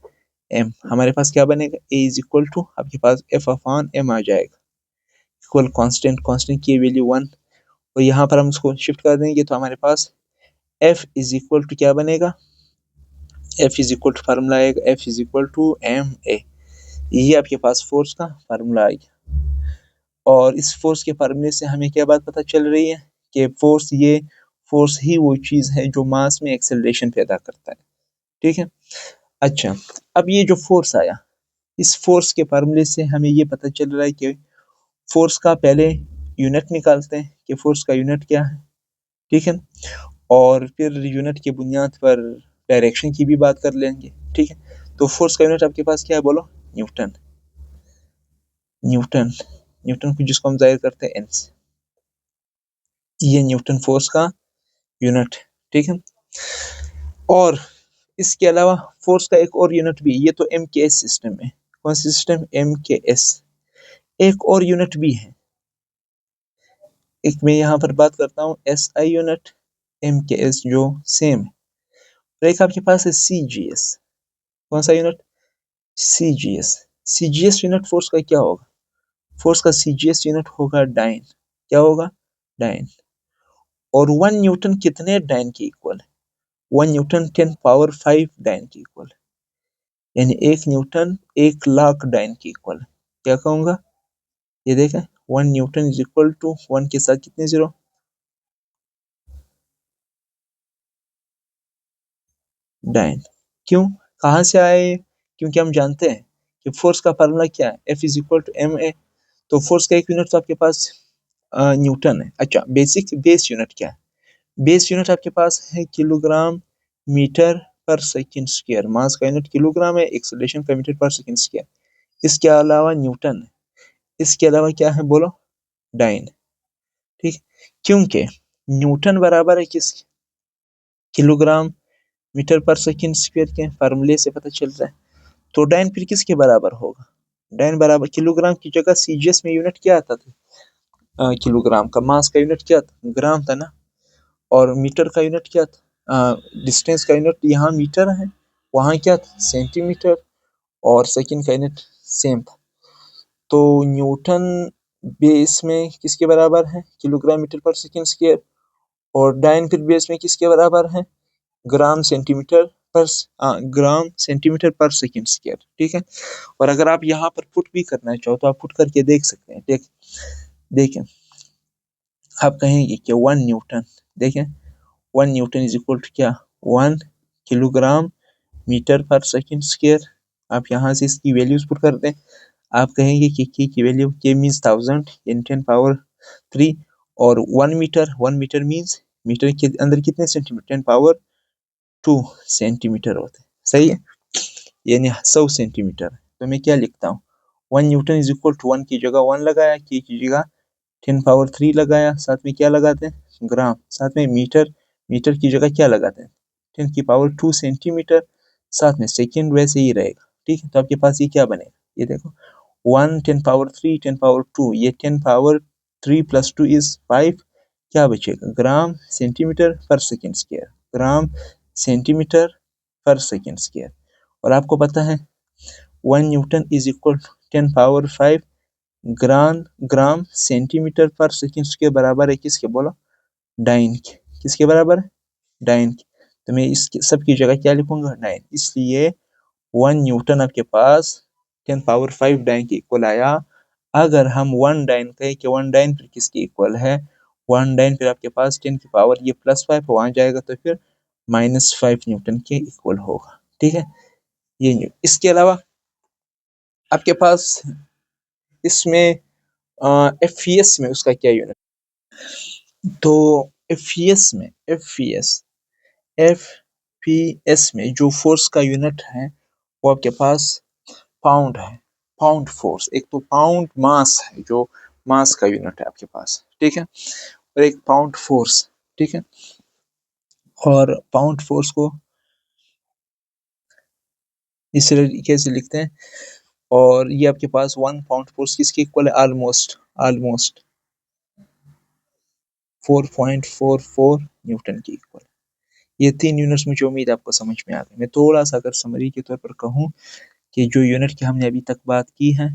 एम, हमारे पास क्या बनेगा, ए इज इक्वल टू, आपके पास एफ अपॉन एम आ जाएगा, इक्वल कांस्टेंट की वैल्यू 1, और यहाँ पर हम उसको शिफ्ट कर देंगे तो हमारे पास एफ इज इक्वल टू क्या बनेगा, F is equal to formula आएगा, F is equal to M A. ये आपके पास फोर्स का फार्मूला आएगा, और इस फोर्स के फार्मूले से हमें क्या बात पता चल रही है कि फोर्स ही वो चीज है जो मास में एक्सेलरेशन पैदा करता है। ठीक है, अच्छा, अब ये जो फोर्स आया, इस फोर्स के फार्मूले से हमें ये पता चल रहा है कि फोर्स का पहले यूनिट निकालते हैं कि फोर्स का यूनिट क्या है। ठीक है, और फिर यूनिट की बुनियाद पर डायरेक्शन की भी बात कर लेंगे। ठीक है, तो फोर्स का यूनिट आपके पास क्या है, बोलो, न्यूटन। न्यूटन को जिसको हम जाहिर करते हैं एन से, ये न्यूटन फोर्स का यूनिट। ठीक है, और इसके अलावा फोर्स का एक और यूनिट भी, ये तो एम के एस सिस्टम है, कौन सा सिस्टम, एम के एस। एक और यूनिट भी है, एक मैं यहाँ पर बात करता हूँ एस आई यूनिट, एम के एस जो सेम है, और एक आपके पास है सी जी एस। कौन सा यूनिट, सी जी एस। सी जी एस यूनिट फोर्स का क्या होगा, फोर्स का सी जी एस यूनिट होगा डाइन। क्या होगा, डाइन। और 1 न्यूटन कितने डाइन के इक्वल है, 1 न्यूटन 10⁵ डाइन के इक्वल है, यानी 1 न्यूटन 1,00,000 डाइन के इक्वल है। क्या कहूँगा, ये देखें, 1 न्यूटन इज इक्वल टू 1 के साथ कितने जीरो, डाइन। क्यों, कहाँ से आए, क्योंकि हम जानते हैं कि फोर्स का फार्मूला क्या है, F is equal to M A. तो फोर्स का एक यूनिट तो आपके पास न्यूटन है। अच्छा, बेस यूनिट क्या है, बेस यूनिट आपके पास है kilogram metre per second square. मास का यूनिट किलोग्राम है, एक्सेलरेशन का मीटर पर सेकंड स्क्वायर। इसके अलावा न्यूटन है, इसके अलावा क्या है, बोलो, डाइन। ठीक, क्योंकि न्यूटन बराबर है किस, kilogram metre per second square के फार्मूले से पता चल रहा है। तो डाइन फिर किसके बराबर होगा, डाइन बराबर, किलोग्राम की जगह सीजीएस में यूनिट क्या आता था, किलोग्राम का। मास का यूनिट क्या था, ग्राम था ना, और मीटर का यूनिट क्या था, डिस्टेंस का यूनिट यहाँ मीटर है, वहाँ क्या था, सेंटीमीटर, और सेकंड का यूनिट सेम था। तो न्यूटन बेस में किसके बराबर है, kilogram metre per second square, और डाइन फिर बेस में किसके बराबर है, ग्राम सेंटीमीटर पर सेकंड स्क्वायर। ठीक है, और अगर आप यहाँ पर पुट भी करना चाहो तो आप पुट करके देख सकते हैं। देखें, आप कहेंगे कि 1 न्यूटन, देखें 1 न्यूटन इज इक्वल टू क्या, 1 kilogram metre per second square. आप यहाँ से इसकी वैल्यूज पुट कर दें, आप कहेंगे कि k की वैल्यू k मीन्स 1000 यानी 10 पावर 3 और 1 मीटर मीन्स मीटर के अंदर कितने सेंटीमीटर 10 पावर 2 सेंटीमीटर होते हैं, सही है, यानी 100 सेंटीमीटर। तो मैं क्या लिखता हूँ 1 न्यूटन इज इक्वल टू 1 की जगह 1 लगाया, k की जगह 10 पावर 3 लगाया, साथ में क्या लगाते हैं ग्राम, साथ में मीटर, मीटर की जगह क्या लगाते हैं 10 की पावर 2 सेंटीमीटर, साथ में सेकंड वैसे ही रहेगा, ठीक है। तो आपके पास ये क्या बनेगा, ये देखो 1 10 पावर 3 10 पावर 2, ये 10 पावर 3 प्लस 2 इज 5, क्या बचेगा gram centimetre per second square, gram centimetre per second square. और आपको पता है 1 Newton is equal to 10 power 5 gram centimetre per second के बराबर है किसके, बोलो डाइन के, किसके बराबर है डाइन के। तो मैं इसकी सबकी जगह क्या लिखूंगा डाइन, इसलिए 1 न्यूटन आपके पास 10 पावर 5 डाइन के इक्वल आया। अगर हम 1 डाइन कहें कि 1 डाइन फिर किसके इक्वल है, 1 डाइन फिर आपके पास 10 की पावर ये +5 वहां जाएगा तो फिर -5 न्यूटन के इक्वल होगा, ठीक है। ये इसके अलावा आपके पास इसमें एफपीएस में उसका क्या यूनिट, तो एफपीएस में जो फोर्स का यूनिट है वो आपके पास पाउंड है, पाउंड फोर्स, एक तो पाउंड मास है जो मास का यूनिट है आपके पास, ठीक है, और एक पाउंड फोर्स, ठीक है। और पाउंड फोर्स को इस तरीके से लिखते हैं, और ये आपके पास 1 पाउंड फोर्स किसके इक्वल है, ऑलमोस्ट 4.44 न्यूटन की इक्वल। ये 3 यूनिट्स मुझे उम्मीद आपको समझ में आ गई। मैं थोड़ा सा अगर समरी के तौर पर कहूँ कि जो यूनिट की हमने अभी तक बात की है,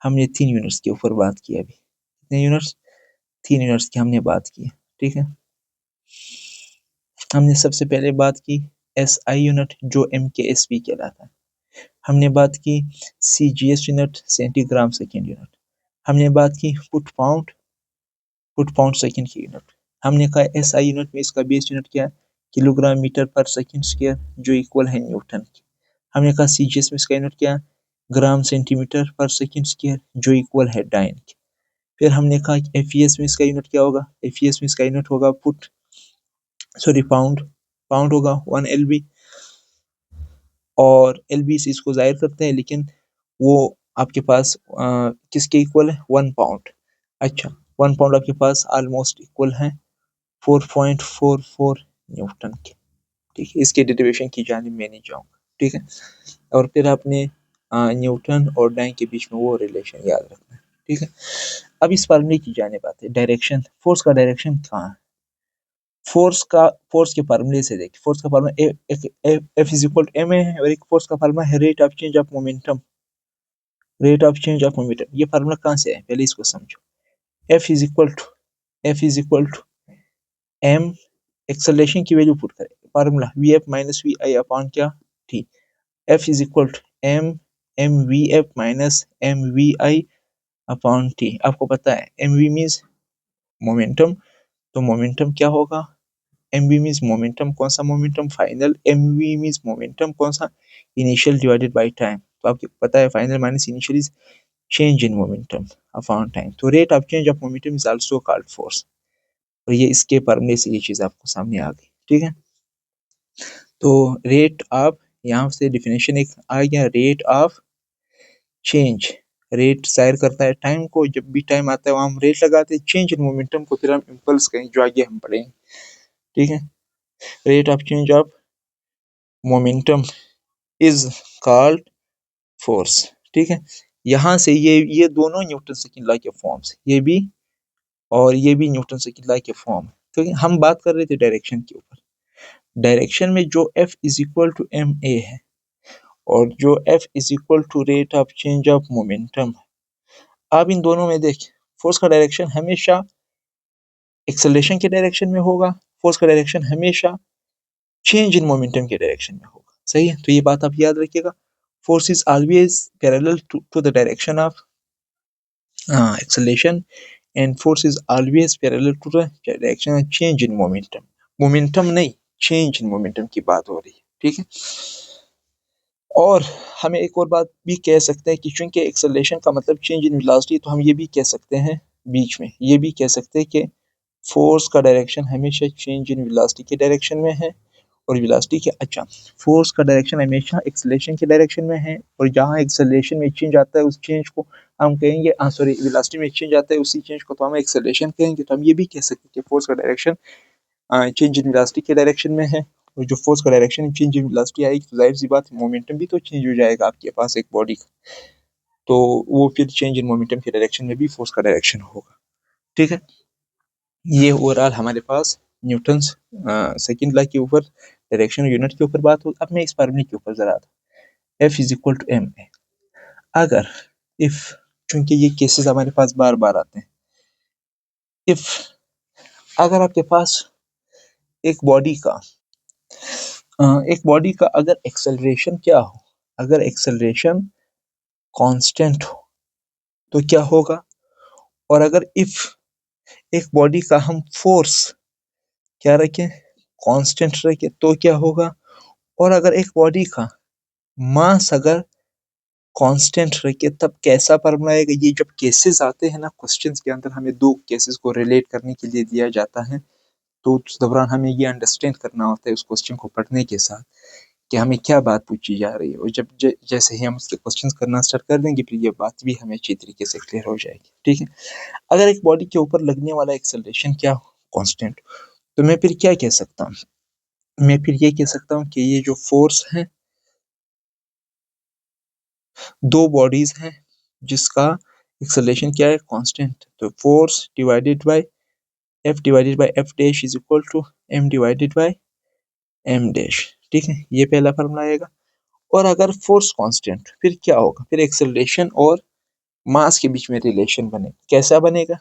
हमने 3 यूनिट्स के ऊपर बात की अभी, कितने यूनिट्स, 3 यूनिट्स की हमने बात की, ठीक है। हमने सबसे पहले बात की एसआई यूनिट जो MKSV कहलाता है, हमने बात की CGS unit centigram second unit, हमने बात की फुट पाउंड सेकेंड की यूनिट, हमने कहा एसआई यूनिट में इसका बेस यूनिट क्या है किलोग्राम मीटर पर सेकेंड स्क्वायर जो इक्वल है न्यूटन की, हमने कहा CGS में इसका यूनिट क्या है ग्राम सेंटीमीटर पर सेकेंड स्क्वायर जो इक्वल है डाइन की। फिर हमने कहा एफईएस में इसका यूनिट क्या होगा, एफईएस में इसका यूनिट होगा पाउंड, पाउंड होगा 1 LB, और LB से इसको जाहिर करते हैं लेकिन वो आपके पास किसके इक्वल है 1 पाउंड। अच्छा 1 पाउंड आपके पास ऑलमोस्ट इक्वल है 4.44 न्यूटन के, ठीक है। इसके डेरिवेशन की जानिब मैं नहीं जाऊंगा, ठीक है। और फिर आपने न्यूटन और डाइन के बीच में वो रिलेशन याद रखना है, ठीक है। अब इस फार्मूले की जानिब आते हैं, डायरेक्शन, फोर्स का डायरेक्शन कहाँ है, फोर्स के फार्मूले से देखिए, फोर्स का formula F is equal to ma है, और एक फोर्स का फार्मूला है rate of change of momentum, rate of change of momentum. ये फार्मूला कहाँ से है पहले इसको समझो, F is equal to m, acceleration की वैल्यू पुट करें, formula Vf minus V I upon क्या t, F is equal to m Vf minus m V I upon t। आपको पता है mv मीन्स मोमेंटम, तो मोमेंटम क्या होगा, mv मीन्स मोमेंटम, कौन सा momentum final, mv means momentum कौन सा इनिशियल डिवाइडेड बाय टाइम, तो आपको पता है final minus initial is change in momentum upon time, तो rate of change of momentum is also called force. और ये इसके फॉर्मूले से ये चीज आपको सामने आ गई, ठीक है। तो रेट ऑफ, यहाँ से डिफिनेशन एक आ गया, रेट ऑफ चेंज, रेट जाहिर करता है टाइम को, जब भी टाइम आता है वहाँ हम रेट लगाते हैं, चेंज इन मोमेंटम को फिर हम इम्पल्स कहें जो आगे हम पढ़ेंगे, ठीक है। Rate of change of momentum is called force, ठीक है। यहाँ से ये दोनों न्यूटन सेकंड लॉ के फॉर्म्स, ये भी और ये भी न्यूटन सेकंड लॉ के फॉर्म है, तो हम बात कर रहे थे डायरेक्शन के ऊपर, डायरेक्शन में जो F is equal to ma है और जो F is equal to rate of change of momentum है, अब इन दोनों में देख फोर्स का डायरेक्शन हमेशा एक्सेलरेशन के डायरेक्शन में होगा, फोर्स का डायरेक्शन हमेशा चेंज इन मोमेंटम के डायरेक्शन में होगा, सही है। तो ये बात आप याद रखिएगा, force is always parallel to the direction of acceleration and force is always parallel to the direction of change in momentum, momentum नहीं चेंज इन मोमेंटम की बात हो रही है, ठीक है। और हमें एक और बात भी कह सकते हैं कि चूंकि एक्सेलरेशन का मतलब चेंज इन वेलोसिटी, तो हम ये भी कह सकते हैं बीच में ये भी कह सकते हैं कि फोर्स का डायरेक्शन हमेशा चेंज इन वेलोसिटी के डायरेक्शन में है, और वेलोसिटी के अच्छा फोर्स का डायरेक्शन हमेशा एक्सेलरेशन के डायरेक्शन में है, और जहाँ एक्सेलरेशन में चेंज आता है उस चेंज को हम कहेंगे सॉरी वेलोसिटी में चेंज आता है उसी चेंज को तो हम एक्सेलरेशन कहेंगे। तो हम ये भी कह सकते हैं कि फोर्स का डायरेक्शन चेंज इन वेलोसिटी के डायरेक्शन में है, और जो फोर्स का डायरेक्शन चेंज इन वेलोसिटी आएगी तो जाहिर सी बात है मोमेंटम भी तो चेंज हो जाएगा आपके पास एक बॉडी का, तो वो फिर चेंज इन मोमेंटम के डायरेक्शन में भी फोर्स का डायरेक्शन होगा। ठीक है, ये ओवरऑल हमारे पास न्यूटन सेकंड लॉ के ऊपर डायरेक्शन यूनिट के ऊपर बात हो। अब मैं इस फॉर्मूले के ऊपर जरा F is equal to M A. अगर इफ चूंकि ये केसेस हमारे पास बार बार आते हैं, इफ अगर आपके पास एक बॉडी का अगर एक्सेलरेशन क्या हो, अगर एक्सेलरेशन कांस्टेंट हो तो क्या होगा, और अगर इफ एक बॉडी का हम फोर्स क्या रखें, कांस्टेंट रखें तो क्या होगा, और अगर एक बॉडी का मास अगर कांस्टेंट रखे तब कैसा फॉर्मूला आएगा। ये जब केसेस आते हैं ना क्वेश्चंस के अंदर, हमें दो केसेस को रिलेट करने के लिए दिया जाता है, तो उस दौरान हमें ये अंडरस्टैंड करना होता है उस क्वेश्चन को पढ़ने के साथ कि हमें क्या बात पूछी जा रही है, और जब जैसे ही हम उसके क्वेश्चंस करना स्टार्ट कर देंगे फिर ये बात भी हमें अच्छी तरीके से क्लियर हो जाएगी। ठीक है, अगर एक बॉडी के ऊपर लगने वाला एक्सेलरेशन क्या हो, कांस्टेंट, तो मैं फिर क्या कह सकता हूँ, मैं फिर ये कह सकता हूँ कि ये जो फोर्स है, दो बॉडीज हैं जिसका एक्सेलरेशन क्या है, कांस्टेंट, तो force divided by F dash is equal to M divided by M dash. ठीक है, ये पहला फॉर्मूला आएगा। और अगर फोर्स कांस्टेंट फिर क्या होगा, फिर एक्सेलरेशन और मास के बीच में रिलेशन बनेगा, कैसा बनेगा,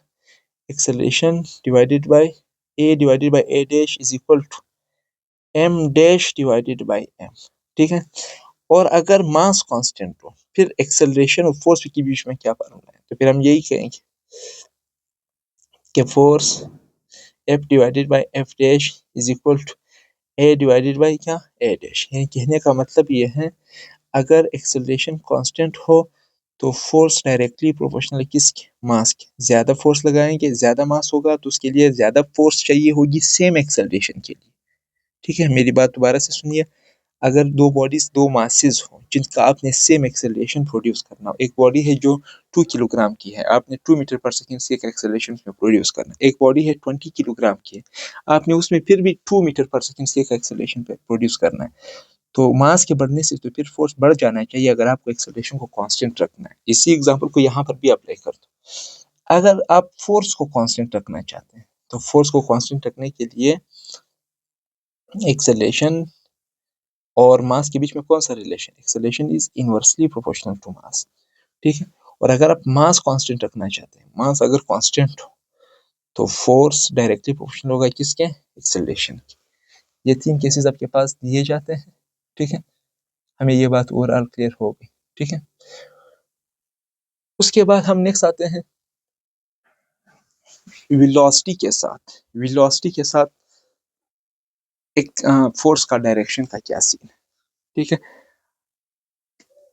acceleration divided by A dash is equal to M dash divided by M. ठीक है, और अगर मास कांस्टेंट हो फिर एक्सेलरेशन और फोर्स के बीच में क्या फॉर्मूला है, तो फिर हम यही कहेंगे कि force F divided by F dash is equal to A divided by क्या, ए डैश। यानी कहने का मतलब ये है, अगर एक्सेलरेशन कांस्टेंट हो तो फोर्स डायरेक्टली प्रोपोर्शनल है किसके, मास के। ज्यादा फोर्स लगाएंगे ज्यादा मास होगा तो उसके लिए ज्यादा फोर्स चाहिए होगी सेम एक्सेलरेशन के लिए। ठीक है, मेरी बात दोबारा से सुनिए, अगर दो बॉडीज दो मासेस हो जिनका आपने सेम एक्सेलरेशन प्रोड्यूस करना हो, एक बॉडी है जो 2 किलोग्राम की है, आपने 2 मीटर पर सेकेंड से एक एक्सेलरेशन में प्रोड्यूस करना है, एक बॉडी है 20 किलोग्राम की है, आपने उसमें फिर भी 2 मीटर पर सेकेंड से एक एक्सेलरेशन पे प्रोड्यूस करना है, तो मास के बढ़ने से तो फिर फोर्स बढ़ जाना चाहिए अगर आपको एक्सेलरेशन को कांस्टेंट रखना है। इसी एग्जांपल को यहाँ पर भी अप्लाई कर दो। अगर आप फोर्स को कांस्टेंट रखना चाहते हैं तो फोर्स को कांस्टेंट रखने के लिए एक्सेलरेशन और मास के बीच में कौन सा relation, acceleration is inversely proportional to mass. ठीक है, और अगर आप मास कांस्टेंट रखना चाहते हैं, मास अगर कांस्टेंट हो तो फोर्स डायरेक्टली प्रोपोर्शनल होगा किसके, एक्सेलरेशन के। ये तीन केसेस आपके पास दिए जाते हैं। ठीक है, हमें ये बात ओवरऑल क्लियर हो गई। ठीक है, उसके बाद हम नेक्स्ट आते हैं वेलोसिटी के साथ एक फोर्स का डायरेक्शन का क्या सीन है। ठीक है,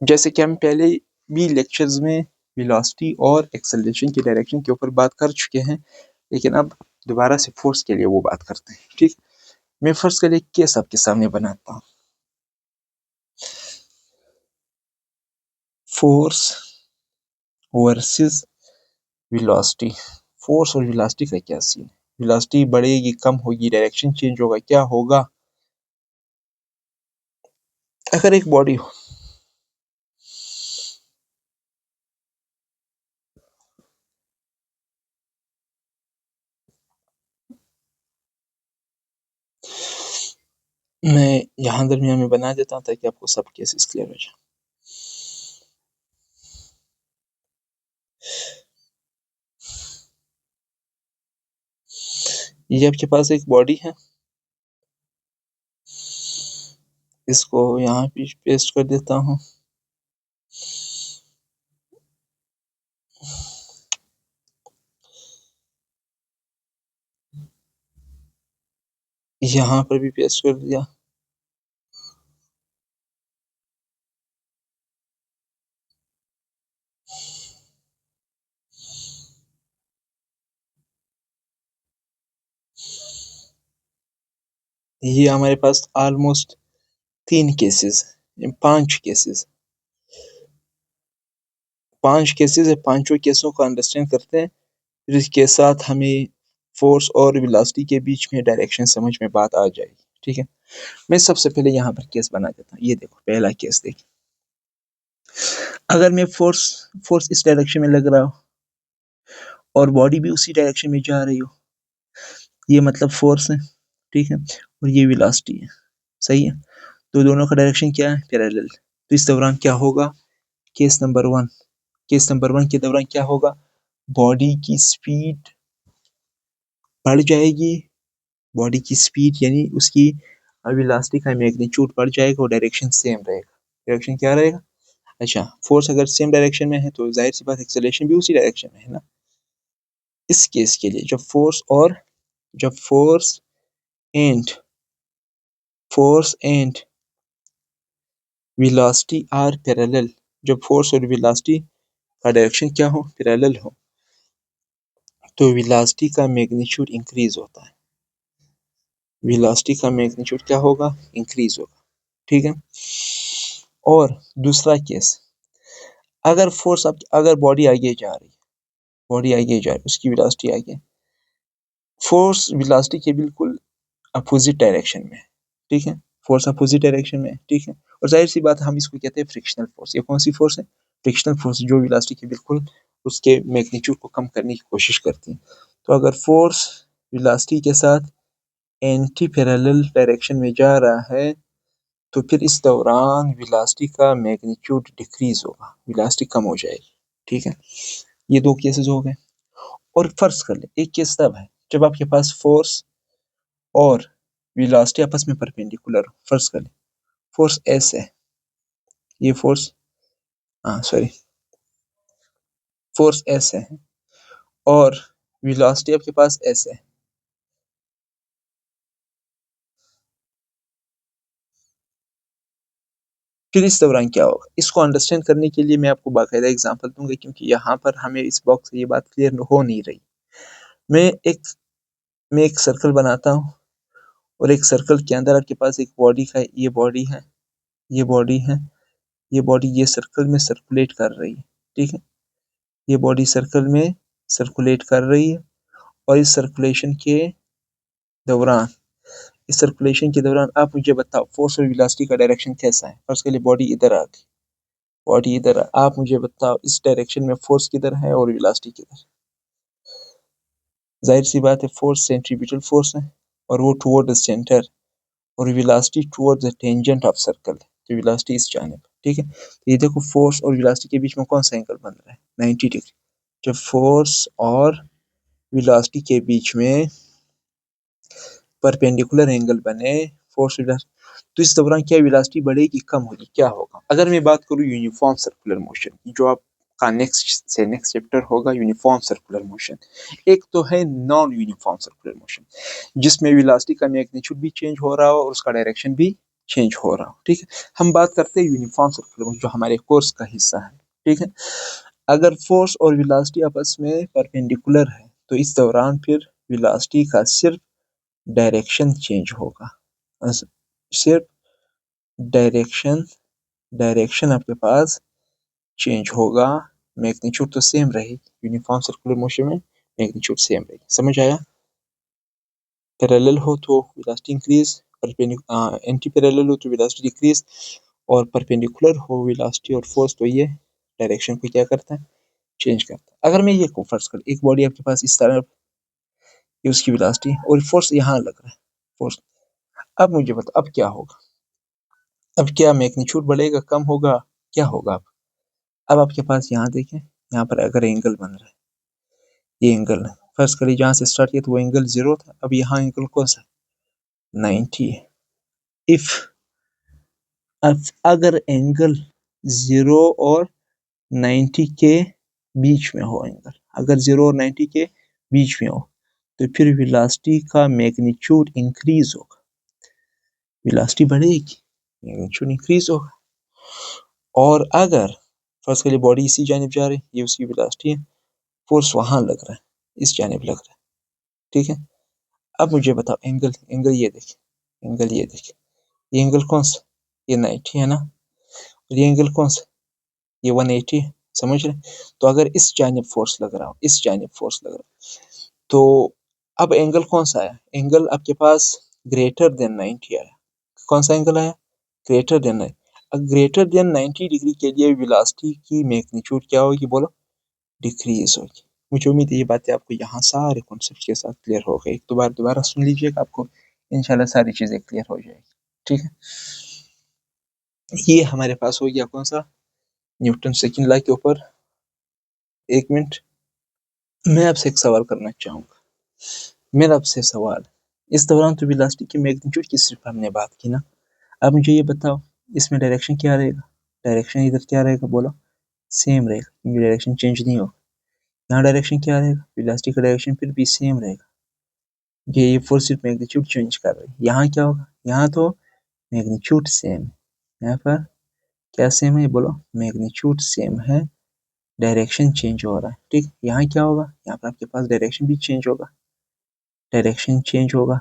जैसे कि हम पहले भी लेक्चर्स में वेलोसिटी और एक्सेलरेशन की डायरेक्शन के ऊपर बात कर चुके हैं, लेकिन अब दोबारा से फोर्स के लिए वो बात करते हैं। ठीक, मैं फर्स्ट के लिए केस आपके सामने बनाता हूँ, फोर्स वर्सेस वेलोसिटी। फोर्स और वेलोसिटी का क्या सीन है, वेलोसिटी बढ़ेगी कम होगी, डायरेक्शन चेंज होगा, क्या होगा। अगर एक बॉडी हो, मैं यहाँ दरमियान में बना देता हूँ ताकि आपको सब केसेस क्लियर हो जाए। ये आपके पास एक बॉडी है, इसको यहाँ पे पेस्ट कर देता हूँ। यहाँ पर भी पेस्ट कर दिया। ये हमारे पास ऑलमोस्ट 3 केसेस, 5 केसेस, 5 केसेस है। पांचों केसों को अंडरस्टैंड करते हैं, फिर इसके साथ हमें फोर्स और वेलोसिटी के बीच में डायरेक्शन समझ में बात आ जाएगी। ठीक है, मैं सबसे पहले यहाँ पर केस बना देता हूँ। ये देखो पहला केस देखिए, अगर मैं फोर्स फोर्स इस डायरेक्शन में लग रहा हो और बॉडी भी उसी डायरेक्शन में जा रही हो, ये मतलब फोर्स है। ठीक है, और ये वेलोसिटी है। सही है, तो दोनों का डायरेक्शन क्या है, पैरेलल। तो इस दौरान क्या होगा, केस नंबर 1, केस नंबर 1 के दौरान क्या होगा, बॉडी की स्पीड बढ़ जाएगी, बॉडी की स्पीड यानी उसकी वेलोसिटी का मैग्नीट्यूड बढ़ जाएगा और डायरेक्शन सेम रहेगा। डायरेक्शन क्या रहेगा, अच्छा फोर्स अगर सेम डायरेक्शन में है तो जाहिर सी बात एक्सेलरेशन भी उसी डायरेक्शन में है ना। इस केस के लिए जब and force and velocity are parallel, जब फोर्स और वेलोसिटी का डायरेक्शन क्या हो, पैरेलल हो, तो वेलोसिटी का मैग्नीट्यूड इंक्रीज होता है। वेलोसिटी का मैग्नीट्यूड क्या होगा, इंक्रीज होगा। ठीक है, और दूसरा केस, अगर बॉडी आगे जा रही है, बॉडी आगे जा रही है, उसकी वेलोसिटी आगे, फोर्स वेलोसिटी के बिल्कुल अपोजिट डायरेक्शन में है। ठीक है, फोर्स अपोजिट डायरेक्शन में है। ठीक है, और जाहिर सी बात हम इसको कहते हैं फ्रिक्शनल फोर्स। ये कौन सी फोर्स है, फ्रिक्शनल फोर्स, जो वेलोसिटी के बिल्कुल उसके मैग्नीट्यूड को कम करने की कोशिश करती है। तो अगर फोर्स वेलोसिटी के साथ एंटी पैरेलल डायरेक्शन में जा रहा है, तो फिर इस दौरान वेलोसिटी का मैग्नीट्यूड डिक्रीज होगा, वेलोसिटी कम हो जाएगी। ठीक है, ये 2 केसेस हो गए। और फर्ज कर ले एक केस तब है जब आपके पास फोर्स और वेलोसिटी आपस में परपेंडिकुलर हो। फर्ज कर ले फोर्स एस है, ये फोर्स सॉरी फोर्स एस है और वेलोसिटी आपके पास एस है। फिर इस दौरान क्या होगा, इसको अंडरस्टैंड करने के लिए मैं आपको बाकायदा एग्जांपल दूंगा, क्योंकि यहाँ पर हमें इस बॉक्स से ये बात क्लियर हो नहीं रही। मैं एक मैं एक सर्कल बनाता हूँ और एक सर्कल के अंदर आपके पास एक बॉडी का, ये बॉडी है, ये बॉडी है, ये बॉडी ये सर्कल में सर्कुलेट कर रही है। ठीक है, ये बॉडी सर्कल में सर्कुलेट कर रही है और दौरान इस सर्कुलेशन के दौरान आप मुझे बताओ फोर्स और वेलोसिटी का डायरेक्शन कैसा है। फर्स्ट के लिए बॉडी इधर आ गई, बॉडी इधर आप मुझे बताओ इस डायरेक्शन में फोर्स किधर है और वेलोसिटी किधर। जाहिर सी बात है फोर्स सेंट्रीपिटल फोर्स है और वो टुवर्ड द सेंटर, और velocity toward the tangent of circle, तो वेलोसिटी इस जानिब। ठीक है, तो ये देखो फोर्स और वेलोसिटी के बीच में कौन सा एंगल बन रहा है, 90 डिग्री। जब फोर्स और वेलोसिटी के बीच में परपेंडिकुलर एंगल बने, फोर्स तो इस दौरान क्या वेलोसिटी बढ़ेगी कम होगी, क्या होगा। अगर मैं बात करूँ यूनिफॉर्म सर्कुलर मोशन की, जो आपका नेक्स्ट चैप्टर होगा यूनिफॉर्म सर्कुलर मोशन। एक तो है नॉन यूनिफॉर्म सर्कुलर मोशन, जिसमें वेलोसिटी का मैग्नीट्यूड भी चेंज हो रहा हो और उसका डायरेक्शन भी चेंज हो रहा हो। ठीक है, हम बात करते हैं यूनिफॉर्म सर्कुलर मोशन, जो हमारे कोर्स का हिस्सा है। ठीक है, अगर फोर्स और वेलोसिटी आपस में परपेंडिकुलर है, तो इस दौरान फिर वेलोसिटी का सिर्फ डायरेक्शन चेंज होगा, सिर्फ डायरेक्शन डायरेक्शन आपके पास चेंज होगा, मैग्नीट्यूड तो सेम रहेगी। यूनिफॉर्म सर्कुलर मोशन में मैग्नीट्यूड सेम रहेगी। समझ आया, पैरेलल हो तो वेलोसिटी इंक्रीज, एंटी पैरेलल हो तो वेलोसिटी डिक्रीज, और परपेंडिकुलर हो वेलोसिटी और फोर्स तो ये डायरेक्शन को क्या करता है, चेंज करता है। अगर मैं ये को फर्ज कर, एक बॉडी आपके पास इस तरह, ये उसकी वेलोसिटी और फोर्स यहाँ लग रहा है, फोर्स। अब मुझे बताओ अब क्या होगा, अब क्या मैग्नीट्यूड बढ़ेगा कम होगा, क्या होगा। अब आपके पास यहाँ देखें, यहाँ पर अगर एंगल बन रहा है, ये एंगल है, फर्स्ट करिए जहाँ से स्टार्ट किया तो वो एंगल 0 था, अब यहाँ एंगल कौन सा 90 है। इफ अगर एंगल 0 और 90 के बीच में हो, एंगल अगर 0 और 90 के बीच में हो, तो फिर वेलोसिटी का मैग्नीट्यूड इंक्रीज होगा, वेलोसिटी बढ़ेगी, मैग्नीट्यूड इंक्रीज होगा। और अगर फर्स्ट के लिए बॉडी इसी जानिब जा रही है, ये उसकी वेलोसिटी है, फोर्स वहां लग रहा है, इस जानिब लग रहा है। ठीक है, अब मुझे बताओ एंगल ये देखिए, एंगल ये देखिए, ये एंगल कौन सा, ये 90 है ना, और ये एंगल कौन सा, ये 180 है, समझ रहे। तो अगर इस जानिब फोर्स लग रहा हो, इस जानिब फोर्स लग रहा हो, तो अब एंगल कौन सा आया, एंगल आपके पास ग्रेटर देन 90 आया। कौन सा एंगल आया, ग्रेटर देन 90। अब ग्रेटर देन 90 डिग्री के लिए वेलोसिटी की मैग्नीट्यूड क्या होगी, बोलो, डिक्रीज होगी। मुझे उम्मीद है ये बातें आपको यहाँ सारे कॉन्सेप्ट के साथ क्लियर हो गई। एक दो बार दोबारा सुन लीजिएगा, आपको इंशाल्लाह सारी चीजें क्लियर हो जाएगी। ठीक है, ये हमारे पास हो गया कौन सा, न्यूटन सेकंड लॉ के ऊपर। एक मिनट, मैं आपसे एक सवाल करना चाहूंगा। मेरा आपसे सवाल, इस दौरान तो वेलोसिटी की मैग्नीट्यूड की सिर्फ हमने बात की ना, अब मुझे ये बताओ इसमें डायरेक्शन क्या रहेगा, डायरेक्शन इधर क्या रहेगा, बोलो, सेम रहेगा, क्योंकि डायरेक्शन चेंज नहीं होगा। यहाँ डायरेक्शन क्या रहेगा, वेलोसिटी का डायरेक्शन फिर भी सेम रहेगा, ये फोर्स सिर्फ मैग्नीट्यूड चेंज कर रही है। यहाँ क्या होगा, यहाँ तो मैग्नीट्यूड सेम है, यहाँ पर क्या सेम है, बोलो, मैग्नीट्यूड सेम है, डायरेक्शन चेंज हो रहा है। ठीक, यहाँ क्या होगा, यहाँ पर आपके पास डायरेक्शन भी चेंज होगा, डायरेक्शन चेंज होगा।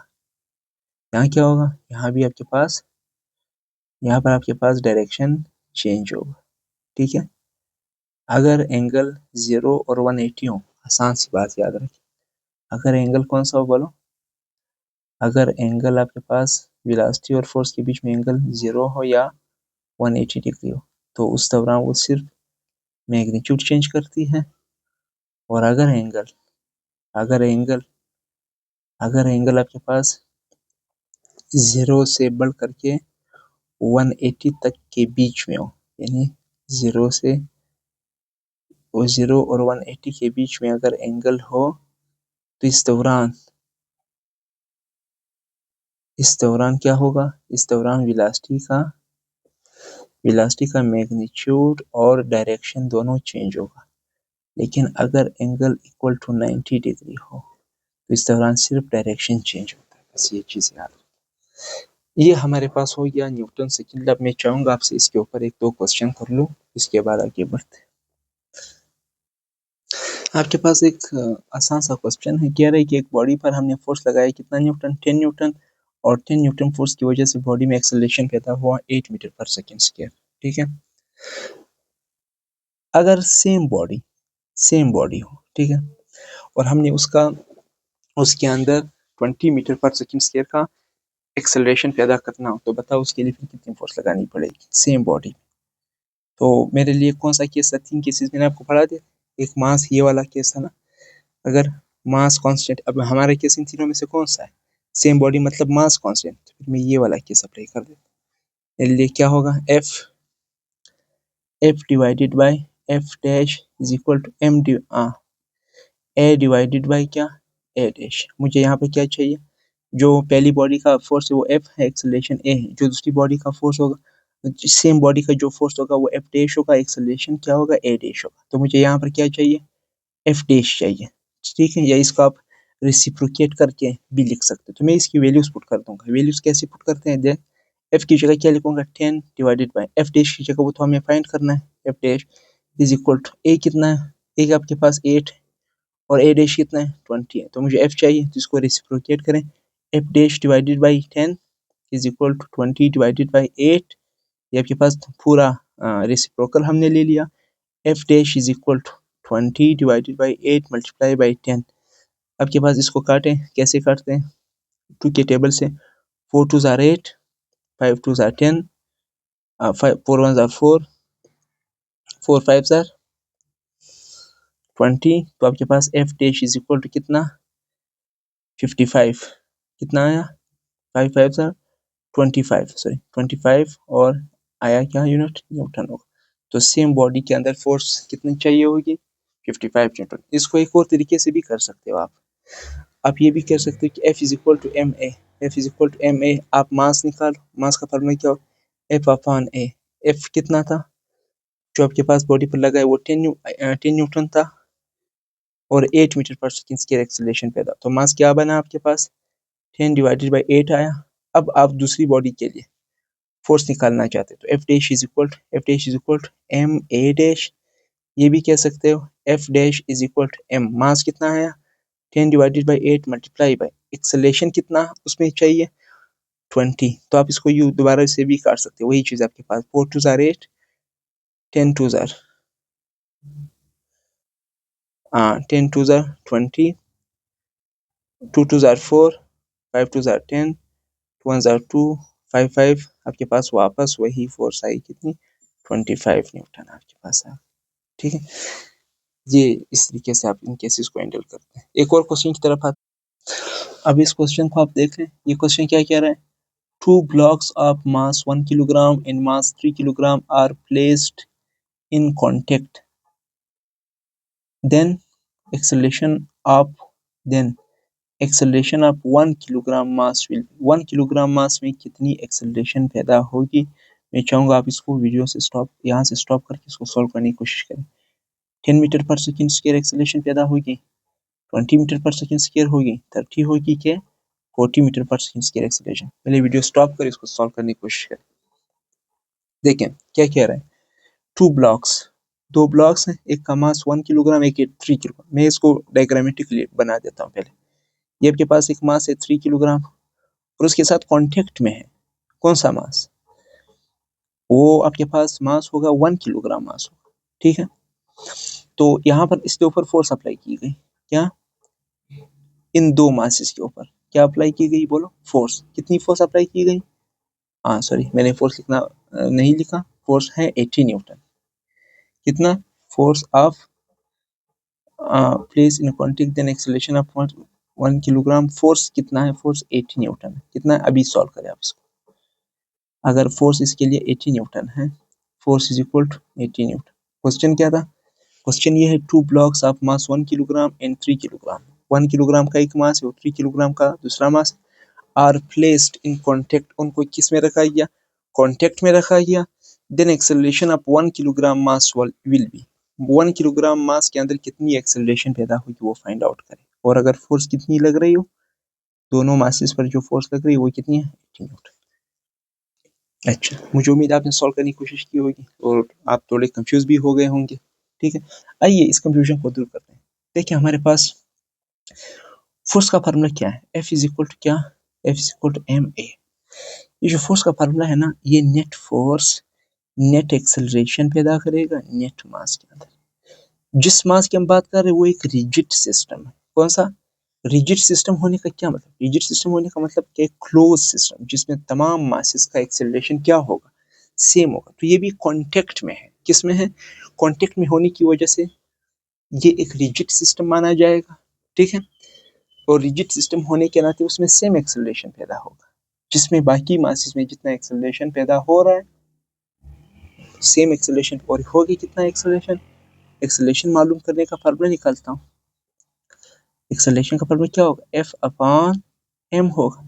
यहाँ क्या होगा, यहाँ भी आपके पास, यहाँ पर आपके पास डायरेक्शन चेंज होगा। ठीक है, अगर एंगल 0 और 180 हो, आसान सी बात याद रखिए, अगर एंगल कौन सा हो, बोलो, अगर एंगल आपके पास वेलोसिटी और फोर्स के बीच में एंगल 0 हो या 180 डिग्री हो, तो उस दौरान वो सिर्फ मैग्नीट्यूड चेंज करती है। और अगर एंगल अगर एंगल आपके पास 0 से बढ़ करके 180 तक के बीच में हो, यानी 0 से 0 और 180 के बीच में अगर एंगल हो, तो इस दौरान क्या होगा, इस दौरान वेलोसिटी का मैग्नीट्यूड और डायरेक्शन दोनों चेंज होगा। लेकिन अगर एंगल इक्वल टू 90 डिग्री हो, तो इस दौरान सिर्फ डायरेक्शन चेंज होता है। बस ये चीज़ याद, ये हमारे पास हो गया न्यूटन सेकंड लॉ। मैं चाहूंगा आपसे इसके ऊपर एक दो क्वेश्चन कर लूं, इसके बाद आगे बढ़ते। आपके पास एक आसान सा क्वेश्चन है, कह रहा है कि एक बॉडी पर हमने फोर्स लगाया कितना न्यूटन, 10 न्यूटन, और 10 न्यूटन फोर्स की वजह से बॉडी में एक्सेलरेशन पैदा हुआ 8 मीटर पर सेकंड स्क्वायर। ठीक है, अगर सेम बॉडी हो, ठीक है, और हमने उसके अंदर 20 मीटर पर सेकंड स्क्वायर का एक्सेलरेशन पैदा करना हो, तो बताओ उसके लिए फिर कितनी फोर्स लगानी पड़ेगी, सेम बॉडी। तो मेरे लिए कौन सा केस था, 3 केसेस मैंने आपको पढ़ा दिया। एक मास ये वाला केस था ना, अगर मास कांस्टेंट, अब हमारे केस इन तीनों में से कौन सा है, सेम बॉडी मतलब मास कांस्टेंट, तो फिर मैं ये वाला केस अप्लाई कर देता हूँ। मेरे लिए क्या होगा, F divided by F dash is equal to A divided by क्या, ए डैश। मुझे यहाँ पे क्या चाहिए, जो पहली बॉडी का फोर्स है वो एफ है, एक्सेलरेशन ए है, जो दूसरी बॉडी का फोर्स होगा, सेम बॉडी का जो फोर्स होगा वो एफ डैश होगा, एक्सेलरेशन क्या होगा, ए डैश होगा। तो मुझे यहाँ पर क्या चाहिए, एफ डैश चाहिए। ठीक है, या इसको आप रेसिप्रोकेट करके भी लिख सकते हो, तो मैं इसकी वैल्यूज पुट कर दूंगा। वैल्यूज कैसे पुट करते हैं, देख, एफ की जगह क्या लिखूंगा, 10 डिवाइडेड बाय एफ डैश की जगह वो तो हमें फाइंड करना है, F dash is equal to A कितना है, ए आपके पास 8 और ए डैश कितना है, 20 है, तो मुझे एफ चाहिए, तो इसको रेसिप्रोकेट करें, F dash divided by 10 is equal to 20 divided by 8। ये आपके पास पूरा रेसिप्रोकल हमने ले लिया, F dash is equal to 20 divided by 8 multiply by 10। आपके पास इसको काटें, कैसे काटते हैं, 2 के टेबल से, 4 2 ज़ार 8, 5 2 ज़ार 10, 4 1 ज़ार 4, 4 5 ज़ार 20। तो आपके पास F dash is equal to कितना, 55, कितना आया, 5 5 ज़ार 25, सॉरी 25, और आया क्या यूनिट, न्यूटन होगा। तो सेम बॉडी के अंदर फोर्स कितनी चाहिए होगी, 55 न्यूटन। इसको एक और तरीके से भी कर सकते हो आप ये भी कह सकते हो कि F is equal to M A, F is equal to M A. आप मास निकालो, मास का फॉर्मूला क्या हो, एफ अपॉन ए। एफ कितना था जो आपके पास बॉडी पर लगा है, वो 10 न्यूटन था, और 8 metre per second square acceleration पैदा। तो मास क्या बना आपके पास, 10 डिवाइडेड बाई 8 आया। अब आप दूसरी बॉडी के लिए फोर्स निकालना चाहते हो, तो F dash is equal to M A dash. ये भी कह सकते हो F dash is equal to M, mass कितना है, 10 divided by 8 multiply by acceleration कितना उसमें चाहिए, 20, तो आप इसको यू दोबारा से भी काट सकते हैं, वही चीज़ आपके पास 4 2 ज़ार 8, 10 2 ज़ार 10 2 ज़ार 20, 2 2 ज़ार 4, 5 2 ज़ार 10, 2 1 ज़ार 2, 5 5 आपके पास वापस वही फोर्स आई कितनी 25 न्यूटन आपके पास है। ठीक है, ये इस तरीके से आप इन केसेस को हैंडल करते हैं। एक और क्वेश्चन की तरफ आते हैं। अब इस क्वेश्चन को आप देख लें, ये क्वेश्चन क्या कह रहा है, 2 blocks of mass 1 kilogram and mass 3 kilogram are placed in contact, then acceleration of then acceleration of 1 kilogram mass will 1 kilogram mass में कितनी acceleration पैदा होगी। मैं चाहूँगा आप इसको वीडियो से यहाँ से स्टॉप करके इसको सॉल्व करने की कोशिश करें। 10 metre per second square acceleration पैदा होगी, 20 मीटर पर सेकंड स्क्वायर होगी, 30 होगी क्या 40 metre per second square acceleration. पहले वीडियो स्टॉप कर इसको सॉल्व करने की कोशिश करें। देखें क्या कह रहा है, 2 ब्लॉक्स, 2 ब्लॉक्स हैं, एक का मास 1 किलोग्राम, एक 3 किलोग्राम। मैं इसको डायग्रामेटिकली बना देता हूँ पहले। ये आपके पास एक मास है 3 किलोग्राम और उसके साथ कांटेक्ट में है कौन सा मास, वो आपके पास मास होगा 1 किलोग्राम मास होगा। ठीक है, तो यहाँ पर इसके ऊपर फोर्स अप्लाई की गई, क्या इन दो मासेस के ऊपर क्या अप्लाई की गई, बोलो फोर्स, कितनी फोर्स अप्लाई की गई। सॉरी मैंने फोर्स लिखना नहीं लिखा, फोर्स है 80 न्यूटन। कितना force of place in contact then acceleration of 1 kilogram, force कितना है, फोर्स 80 न्यूटन है। कितना है अभी सॉल्व करें आप इसको। अगर फोर्स इसके लिए 80 न्यूटन है, force is equal to 80 Newton. Question क्या था, क्वेश्चन ये है 2 blocks of mass 1 kilogram and 3 kilogram, 1 kilogram का एक मास है और 3 किलोग्राम का दूसरा mass, are placed in contact, उनको किस में रखा गया, कॉन्टेक्ट में रखा गया। Then acceleration of 1 kilogram mass will be, 1 kilogram mass के अंदर कितनी एक्सेलरेशन पैदा होगी वो फाइंड आउट करें। और अगर फोर्स कितनी लग रही हो, दोनों मासेस पर जो फोर्स लग रही है वो कितनी है 80 न्यूटन। अच्छा, मुझे उम्मीद है आपने सॉल्व करने की कोशिश की होगी और आप थोड़े कंफ्यूज भी हो गए होंगे। ठीक है, आइए इस कंफ्यूजन को दूर करते हैं। देखिए हमारे पास फोर्स का फार्मूला क्या है, F इज इक्वल टू क्या, F is equal to ma। ये जो फोर्स का फार्मूला है ना, ये नेट फोर्स नेट एक्सेलरेशन पैदा करेगा नेट मास के अंदर। जिस मास की हम बात कर रहे हैं वो एक रिजिड सिस्टम है। कौन सा, रिजिड सिस्टम होने का क्या मतलब, रिजिड सिस्टम होने का मतलब कि क्लोज सिस्टम जिसमें तमाम मासेस का एक्सेलरेशन क्या होगा, सेम होगा। तो ये भी कांटेक्ट में है, किस में है, कांटेक्ट में होने की वजह से ये एक रिजिड सिस्टम माना जाएगा। ठीक है, और रिजिड सिस्टम होने के नाते उसमें सेम एक्सेलरेशन पैदा होगा, जिसमें बाकी मासेस में जितना एक्सेलरेशन पैदा हो रहा है सेम एक्सेलरेशन और होगी कितना एक्सेलरेशन। एक्सेलरेशन मालूम करने का फार्मूला निकालता हूँ, एक्सेलरेशन का फार्मूला क्या होगा, F अपॉन m होगा।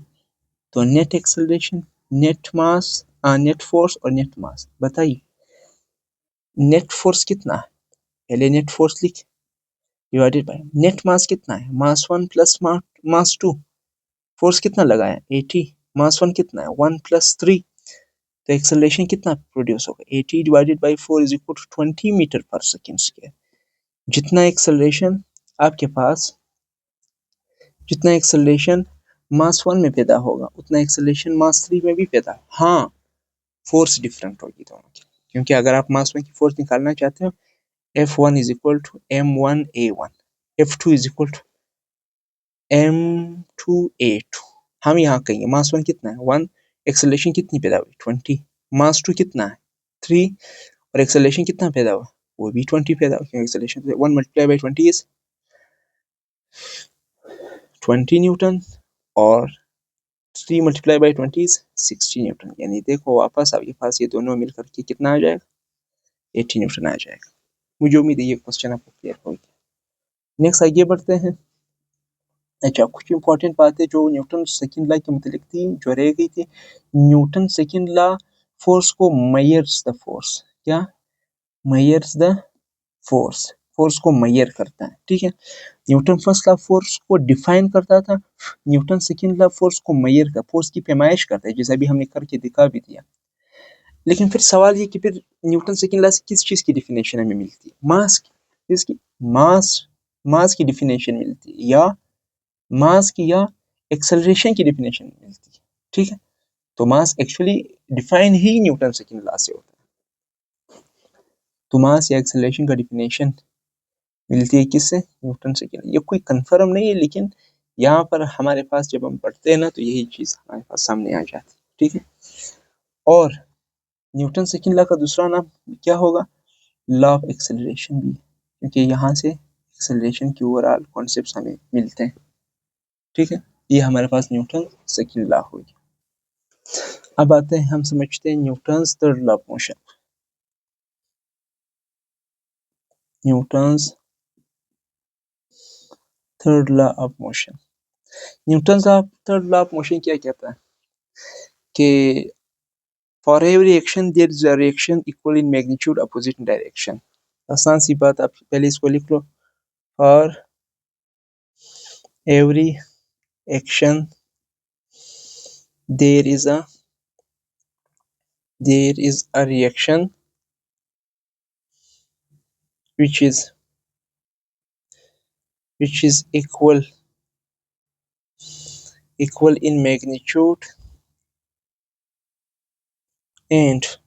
तो नेट एक्सेलरेशन, नेट मास, नेट फोर्स और नेट मास, बताइए नेट फोर्स कितना है, पहले नेट फोर्स लिख डिवाइडेड बाय नेट मास कितना है, मास 1 प्लस मास 2, फोर्स कितना लगाया 80, मास 1 कितना है 1 प्लस 3, तो एक्सेलरेशन कितना प्रोड्यूस होगा 80 divided by 4 is equal to 20 metre per second square. जितना एक्सेलरेशन आपके पास, जितना एक्सेलरेशन मास 1 में पैदा होगा उतना एक्सेलरेशन मास 3 में भी पैदा, हाँ फोर्स डिफरेंट होगी दोनों की, क्योंकि अगर आप मास 1 की फोर्स निकालना चाहते हो F1 is equal to M1A1, F2 is equal to M2A2। हम यहाँ कहेंगे मास 1 कितना है 1, एक्सेलरेशन कितनी पैदा हुई 20, मास 2 कितना है 3 और एक्सेलरेशन कितना पैदा हुआ वो भी 20 पैदा हुआ, क्योंकि acceleration 1 multiply by 20 is 20 Newton और 3 मल्टीप्लाई बाय 20 इज 60 न्यूटन। यानी देखो वापस आपके पास ये दोनों मिलकर के कितना आ जाएगा 80 न्यूटन आ जाएगा। मुझे उम्मीद है ये क्वेश्चन आपको क्लियर हो गया। नेक्स्ट आगे बढ़ते हैं। अच्छा, कुछ इंपॉर्टेंट बातें जो न्यूटन सेकंड लॉ के मुतालिक थी जो रह गई थी। न्यूटन सेकंड लॉ फोर्स को मेजर्स द फोर्स, क्या मेजर्स द फोर्स, फोर्स को मेजर करता है। ठीक है, न्यूटन फर्स्ट लॉ फोर्स को डिफाइन करता था, न्यूटन सेकंड लॉ फोर्स को मेजर कर, फोर्स की पैमाइश करता है, जैसा भी हमने करके दिखा भी दिया। लेकिन फिर सवाल ये कि फिर न्यूटन सेकंड लॉ से किस चीज की डिफिनेशन हमें मिलती है, मास की, इसकी मास की डिफिनेशन मिलती है या मास की या एक्सेलरेशन की डिफिनेशन मिलती है। ठीक है, तो मास एक्चुअली डिफाइन ही न्यूटन सेकंड लॉ से होता है। तो मास या एक्सेलरेशन का डिफिनेशन मिलती है किससे? Newton second. ये कोई कंफर्म नहीं है, लेकिन यहाँ पर हमारे पास जब हम पढ़ते हैं ना तो यही चीज हमारे पास सामने आ जाती है, ठीक है। और न्यूटन सेकंड लॉ का दूसरा नाम क्या होगा? लॉ ऑफ एक्सेलरेशन भी, क्योंकि यहाँ से एक्सेलरेशन के ओवरऑल कॉन्सेप्ट्स हमें मिलते हैं, ठीक है। ये हमारे पास न्यूटन सेकंड लॉ होगी। अब आते हैं, हम समझते हैं Newton's third law of motion. Newton's third law of motion. Newton's third law of motion क्या कहता है कि for every action there is a reaction equal in magnitude opposite in direction. आसान सी बात, आप पहले इसको लिख लो। For every action there is a reaction which is equal in magnitude and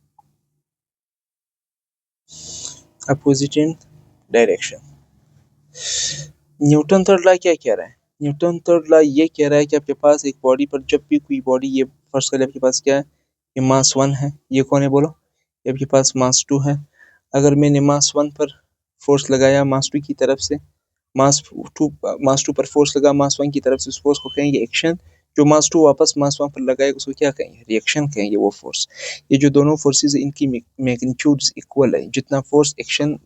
opposite in direction। Newton third law क्या कह रहा है? न्यूटन थर्ड लॉ ये कह रहा है कि आपके पास एक बॉडी पर जब भी कोई बॉडी, ये फर्स्ट कर आपके पास क्या है, ये मास 1 है, ये कौन है बोलो, ये आपके पास मास 2 है। अगर मैंने मास 1 पर फोर्स लगाया मास 2 की तरफ से, मास 2 पर फोर्स लगा मास 1 की तरफ से, उस फोर्स को कहेंगे एक्शन। जो मास 2 वापस मास 1 पर लगाएगा उसको क्या कहेंगे? रिएक्शन कहेंगे वो फोर्स। ये जो दोनों फोर्सेस इनकी मैग्नीट्यूड्स इक्वल है, जितना फोर्स एक्शन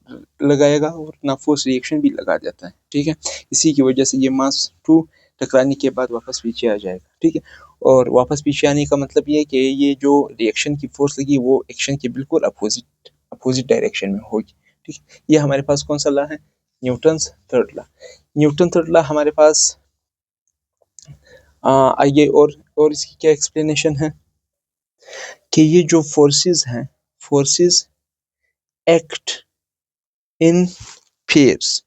लगाएगा उतना फोर्स रिएक्शन भी लगा देता है, ठीक है। इसी की वजह से ये मास 2 टकराने के बाद वापस पीछे आ जाएगा, ठीक है। और वापस पीछे आने का मतलब ये है कि ये जो रिएक्शन की फोर्स लगी वो एक्शन के बिल्कुल अपोजिट डायरेक्शन में होगी, ठीक है। ये हमारे पास कौन सा लॉ है? Newton's third law. Newton third law हमारे पास आइए और इसकी क्या एक्सप्लेनेशन है कि ये जो फोर्सेस हैं, फोर्सेस एक्ट इन पेयर्स,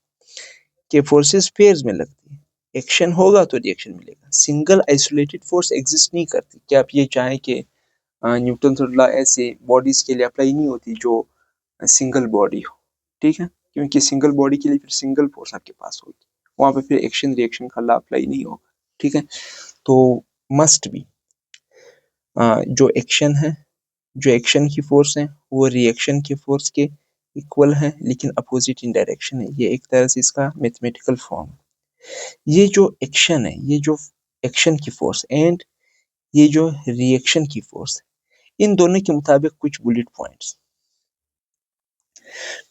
के फोर्सेस पेयर्स में लगती है, एक्शन होगा तो रिएक्शन मिलेगा। सिंगल आइसोलेटेड फोर्स एग्जिस्ट नहीं करती। क्या आप ये चाहें कि न्यूटन थर्ड लॉ ऐसे बॉडीज के लिए अप्लाई नहीं होती जो सिंगल बॉडी हो, ठीक है, क्योंकि सिंगल बॉडी के लिए फिर सिंगल फोर्स आपके पास होगी, वहां पे फिर एक्शन रिएक्शन का लॉ अप्लाई नहीं होगा, ठीक है। तो मस्ट बी जो एक्शन है, जो एक्शन की फोर्स है वो रिएक्शन के फोर्स के इक्वल है, लेकिन अपोजिट इन डायरेक्शन है। ये एक तरह से इसका मैथमेटिकल फॉर्म। ये जो एक्शन है, ये जो एक्शन की फोर्स एंड ये जो रिएक्शन की फोर्स, इन दोनों के मुताबिक कुछ बुलेट पॉइंट्स।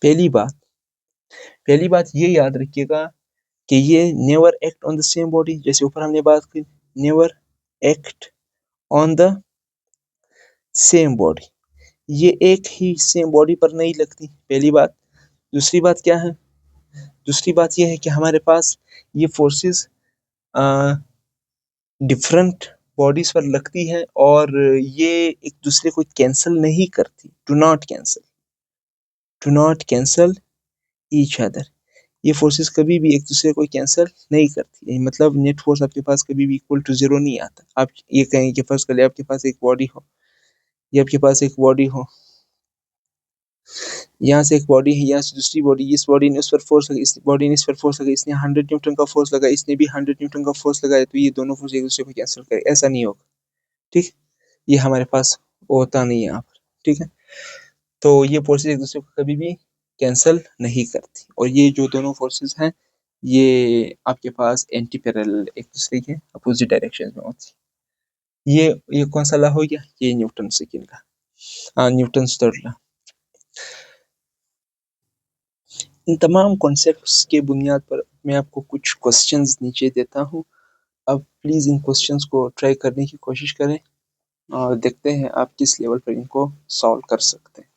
पहली बात ये याद रखिएगा कि ये never act on the same body. जैसे ऊपर हमने बात की, never act on the same body, ये एक ही सेम बॉडी पर नहीं लगती, पहली बात। दूसरी बात क्या है? दूसरी बात ये है कि हमारे पास ये फोर्सेस डिफरेंट बॉडीज पर लगती है और ये एक दूसरे को कैंसिल नहीं करती। Do not cancel each other. ये फोर्सेस कभी भी एक दूसरे को कैंसिल नहीं करती। मतलब नेट फोर्स आपके पास कभी भी इक्वल टू जीरो नहीं आता। आप ये कहेंगे कि फर्स्ट कर आपके पास एक बॉडी हो, ये आपके पास एक बॉडी हो, यहाँ से एक बॉडी है, यहाँ से दूसरी बॉडी, इस बॉडी ने उस पर फोर्स लगा, इस बॉडी ने इस पर फोर्स लगा, इसने 100 न्यूटन का फोर्स लगा, इसने भी 100 न्यूटन का फोर्स लगाया, तो ये दोनों फोर्स एक दूसरे को कैंसिल करे, ऐसा नहीं होगा, ठीक। ये हमारे पास होता नहीं है यहाँ पर, ठीक है। तो ये फोर्सेस एक दूसरे को कभी भी कैंसिल नहीं करती, और ये जो दोनों फोर्सेस हैं ये आपके पास एंटी पैरेलल एक दूसरे के अपोजिट डायरेक्शन में होती है। ये कौन सा लॉ हो गया? ये न्यूटन सेकंड का, न्यूटन थर्ड लॉ। इन तमाम कॉन्सेप्ट्स के बुनियाद पर मैं आपको कुछ क्वेश्चंस नीचे देता हूँ। अब प्लीज़ इन क्वेश्चंस को ट्राई करने की कोशिश करें और देखते हैं आप किस लेवल पर इनको सॉल्व कर सकते हैं।